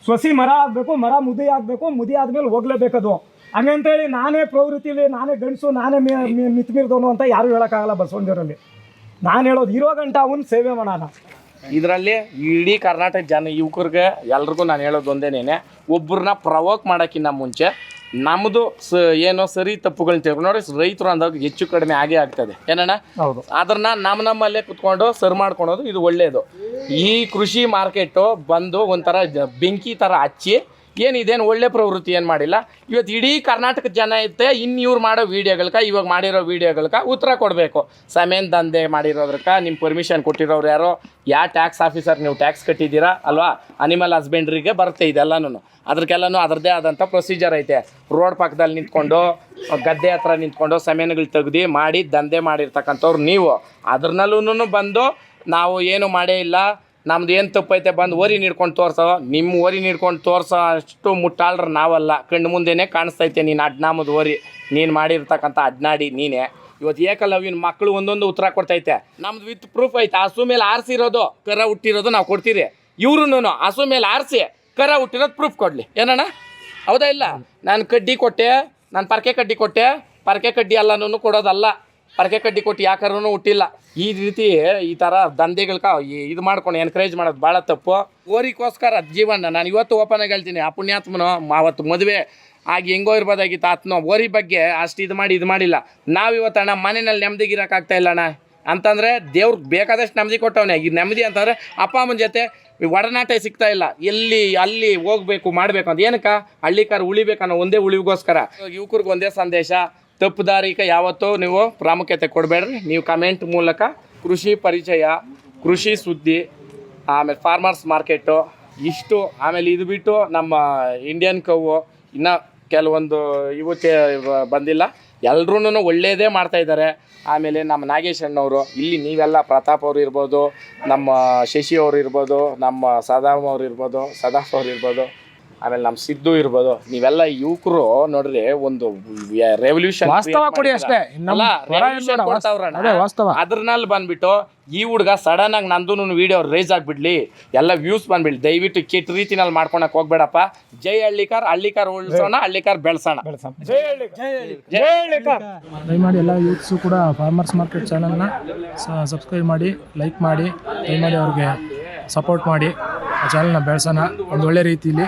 ಸೊಸಿ ಮರ ಆಗಬೇಕು, ಮರ ಮುದಿ ಆಗಬೇಕು, ಮುದಿ ಆದ್ಮೇಲೆ ಹೋಗ್ಲೇಬೇಕದು. ಹಂಗಂತೇಳಿ ನಾನೇ ಪ್ರವೃತ್ತಿಲಿ, ನಾನೇ ಗಂಡಸು, ನಾನೇ ಮಿತ್ಮೀರ್ದವನು ಅಂತ ಯಾರು ಹೇಳೋಕ್ಕಾಗಲ್ಲ. ಬಸವಣ್ಣದೇವರಲ್ಲಿ ನಾನು ಹೇಳೋದು, ಇರೋ ಗಂಟ ಅವನು ಸೇವೆ ಮಾಡೋಣ. ಇದರಲ್ಲಿ ಇಡೀ ಕರ್ನಾಟಕ ಜನ ಯುವಕರಿಗೆ ಎಲ್ರಿಗೂ ನಾನು ಹೇಳೋದು ಒಂದೇನೇನೆ, ಒಬ್ಬರನ್ನ ಪ್ರವೋಕ್ ಮಾಡೋಕ್ಕಿಂತ ಮುಂಚೆ ನಮ್ಮದು ಏನೋ ಸರಿ ತಪ್ಪುಗಳನ್ನ ತಿಳ್ಕೊಂಡು ನೋಡಿ. ರೈತರು ಅಂದಾಗ ಹೆಚ್ಚು ಕಡಿಮೆ ಆಗೇ ಆಗ್ತದೆ, ಏನಣ್ಣ? ಹೌದು. ಅದನ್ನ ನಮ್ಮಲ್ಲೇ ಕುತ್ಕೊಂಡು ಸರಿ ಮಾಡ್ಕೊಳೋದು ಇದು ಒಳ್ಳೆಯದು. ಈ ಕೃಷಿ ಮಾರ್ಕೆಟು ಬಂದು ಒಂಥರ ಬೆಂಕಿ ಥರ ಹಚ್ಚಿ ಏನಿದೇನು ಒಳ್ಳೆ ಪ್ರವೃತ್ತಿ ಏನು ಮಾಡಿಲ್ಲ. ಇವತ್ತು ಇಡೀ ಕರ್ನಾಟಕ ಜನ ಇರುತ್ತೆ, ಇನ್ನು ಇವ್ರು ಮಾಡೋ ವೀಡಿಯೋಗಳ್ಕ, ಇವಾಗ ಮಾಡಿರೋ ವೀಡಿಯೋಗಳ್ಕ ಉತ್ತರ ಕೊಡಬೇಕು. ಸಮೇನ್ ದಂಧೆ ಮಾಡಿರೋದ್ರಕ್ಕ ನಿಮ್ಮ ಪರ್ಮಿಷನ್ ಕೊಟ್ಟಿರೋರು ಯಾರೋ, ಯಾವ ಟ್ಯಾಕ್ಸ್ ಆಫೀಸರ್ ನೀವು ಟ್ಯಾಕ್ಸ್ ಕಟ್ಟಿದ್ದೀರಾ ಅಲ್ವಾ? ಅನಿಮಲ್ ಹಸ್ಬೆಂಡ್ರಿಗೆ ಬರುತ್ತೆ ಇದೆಲ್ಲನೂ. ಅದಕ್ಕೆಲ್ಲನೂ ಅದರದ್ದೇ ಆದಂಥ ಪ್ರೊಸೀಜರ್ ಐತೆ. ರೋಡ್ ಪಕ್ಕದಲ್ಲಿ ನಿಂತ್ಕೊಂಡು, ಗದ್ದೆ ಹತ್ರ ನಿಂತ್ಕೊಂಡು ಸಮೇನುಗಳು ತೆಗ್ದು ಮಾಡಿ ದಂಧೆ ಮಾಡಿರ್ತಕ್ಕಂಥವ್ರು ನೀವು. ಅದ್ರಲ್ಲೂ ಬಂದು ನಾವು ಏನು ಮಾಡೇ ಇಲ್ಲ, ನಮ್ದು ಏನು ತಪ್ಪೈತೆ ಬಂದು ಓರಿ ನೀಡ್ಕೊಂಡು ತೋರ್ಸೋ. ನಿಮ್ಮ ಓರಿ ನೀಡ್ಕೊಂಡು ತೋರಿಸೋ ಅಷ್ಟು ಮುಟ್ಟಾಳ್ರ ನಾವಲ್ಲ. ಕಣ್ಣು ಮುಂದೆನೇ ಕಾಣಿಸ್ತೈತೆ ನೀನು ಅಡ್ನಾಮದ ಓರಿ, ನೀನು ಮಾಡಿರ್ತಕ್ಕಂಥ ಅಡ್ನಾಡಿ ನೀನೇ. ಇವತ್ತು ಏಕಲವ್ಯನ ಮಕ್ಕಳು ಒಂದೊಂದು ಉತ್ತರ ಕೊಡ್ತೈತೆ. ನಮ್ದು ವಿತ್ ಪ್ರೂಫ್ ಐತೆ. ಹಸು ಮೇಲೆ ಆರಿಸಿರೋದು, ಕರ ಹುಟ್ಟಿರೋದು ನಾವು ಕೊಡ್ತೀರಿ. ಇವ್ರು ಹಸು ಮೇಲೆ ಆರಿಸಿ ಕರ ಹುಟ್ಟಿರೋದು ಪ್ರೂಫ್ ಕೊಡಲಿ, ಏನಣ್ಣ? ಹೌದಾ ಇಲ್ಲ? ನಾನು ಕಡ್ಡಿ ಕೊಟ್ಟೆ, ನಾನು ಪರಕೆ ಕಡ್ಡಿ ಕೊಟ್ಟೆ, ಪರಕೆ ಕಡ್ಡಿ ಎಲ್ಲನೂ ಕೊಡೋದಲ್ಲ. ಪರಕೆ ಕಡ್ಡಿ ಕೊಟ್ಟು ಯಾಕಾರೂ ಹುಟ್ಟಿಲ್ಲ. ಈ ರೀತಿ ಈ ಥರ ದಂಧೆಗಳ್ಕ ಇದು ಮಾಡ್ಕೊಂಡು ಎನ್ಕರೇಜ್ ಮಾಡೋದು ಭಾಳ ತಪ್ಪು. ಓರಿಗೋಸ್ಕರ ಜೀವನ ನಾನು ಇವತ್ತು ಓಪನ್ ಆಗಿ ಹೇಳ್ತೀನಿ. ಆ ಪುಣ್ಯಾತ್ಮನು ಅವತ್ತು ಮದುವೆ ಆಗಿ ಹೆಂಗೋ ಇರ್ಬೋದಾಗಿತ್ತು ಆತನೋ ಓರಿ ಬಗ್ಗೆ ಅಷ್ಟು ಇದು ಮಾಡಿಲ್ಲ. ನಾವು ಇವತ್ತು ಅಣ್ಣ ಮನೆಯಲ್ಲಿ ನೆಮ್ಮದಿಗಿರೋಕ್ಕಾಗ್ತಾ ಇಲ್ಲ ಅಣ್ಣ. ಅಂತಂದರೆ ದೇವ್ರು ಬೇಕಾದಷ್ಟು ನೆಮ್ಮದಿ ಕೊಟ್ಟವನೇ. ಈ ನೆಮ್ಮದಿ ಅಂತಂದರೆ ಅಪ್ಪ ಅಮ್ಮನ ಜೊತೆ ಒಡನಾಟ ಸಿಗ್ತಾ ಇಲ್ಲ, ಎಲ್ಲಿ ಅಲ್ಲಿ ಹೋಗ್ಬೇಕು ಮಾಡಬೇಕು ಅಂತ. ಏನಕ್ಕೆ ಹಳ್ಳಿಕಾರ ಉಳಿಬೇಕನ್ನೋ ಒಂದೇ ಉಳಿವಿಗೋಸ್ಕರ. ಯುವಕರಿಗೆ ಒಂದೇ ಸಂದೇಶ, ತಪ್ಪು ದಾರಿಗೆ ಯಾವತ್ತೂ ನೀವು ಪ್ರಾಮುಖ್ಯತೆ ಕೊಡಬೇಡ್ರಿ. ನೀವು ಕಮೆಂಟ್ ಮೂಲಕ ಕೃಷಿ ಪರಿಚಯ, ಕೃಷಿ ಸುದ್ದಿ, ಆಮೇಲೆ ಫಾರ್ಮರ್ಸ್ ಮಾರ್ಕೆಟು ಇಷ್ಟು, ಆಮೇಲೆ ಇದು ಬಿಟ್ಟು ನಮ್ಮ ಇಂಡಿಯನ್ ಕವ್ವು ಇನ್ನೂ ಕೆಲವೊಂದು ಇವು ಬಂದಿಲ್ಲ, ಎಲ್ರೂ ಒಳ್ಳೆಯದೇ ಮಾಡ್ತಾಯಿದ್ದಾರೆ. ಆಮೇಲೆ ನಮ್ಮ ನಾಗೇಶ್ ಅಣ್ಣವರು, ಇಲ್ಲಿ ನೀವೆಲ್ಲ ಪ್ರತಾಪ್ ಅವರು ಇರ್ಬೋದು, ನಮ್ಮ ಶಶಿ ಅವರು ಇರ್ಬೋದು, ನಮ್ಮ ಸದಾಮ್ ಅವ್ರು ಇರ್ಬೋದು, ಸದಾಫ್ ಅವ್ರು ಇರ್ಬೋದು, ಆಮೇಲೆ ನಮ್ಮ ಸಿದ್ದು ಇರ್ಬೋದು, ನೀವೆಲ್ಲ ಯುವಕರು ನೋಡ್ರಿ ಒಂದು ರೆವಲ್ಯೂಷನ್ ವಾಸ್ತವ ಕೊಡಿ ಅಷ್ಟೇ, ವಾಸ್ತವ. ಅದ್ರಲ್ಲಿ ಬಂದ್ಬಿಟ್ಟು ಈ ಹುಡುಗ ಸಡನ್ ಆಗಿ ನಂದು ವಿಡಿಯೋ ರೈಸ್ ಆಗಿಬಿಡ್ಲಿ, ಎಲ್ಲ ವ್ಯೂಸ್ ಬಂದ್ಬಿಡ್ಲಿ, ದಯವಿಟ್ಟು ಕೆಟ್ಟ ರೀತಿನಲ್ಲಿ ಮಾಡ್ಕೊಳಕ್ ಹೋಗ್ಬೇಡಪ್ಪ. ಜೈ ಹಳ್ಳಿಕಾರ್, ಹಳ್ಳಿಕಾರ್ ಉಳಿಸೋಣ, ಹಳ್ಳಿಕಾರ್ ಬೆಳೆಸೋಣ. ದಯಮಾಡಿ ಎಲ್ಲ ಯೂತ್ಸು ಕೂಡ ಫಾರ್ಮರ್ಸ್ ಮಾರ್ಕೆಟ್ ಚಾನಲ್ನ ಸಬ್ಸ್ಕ್ರೈಬ್ ಮಾಡಿ, ಲೈಕ್ ಮಾಡಿ, ದಯಮಾಡಿ ಅವ್ರಿಗೆ ಸಪೋರ್ಟ್ ಮಾಡಿ, ಆ ಚಾನಲ್ನ ಬೆಳೆಸೋಣ ಒಂದು ಒಳ್ಳೆ ರೀತಿಯಲ್ಲಿ.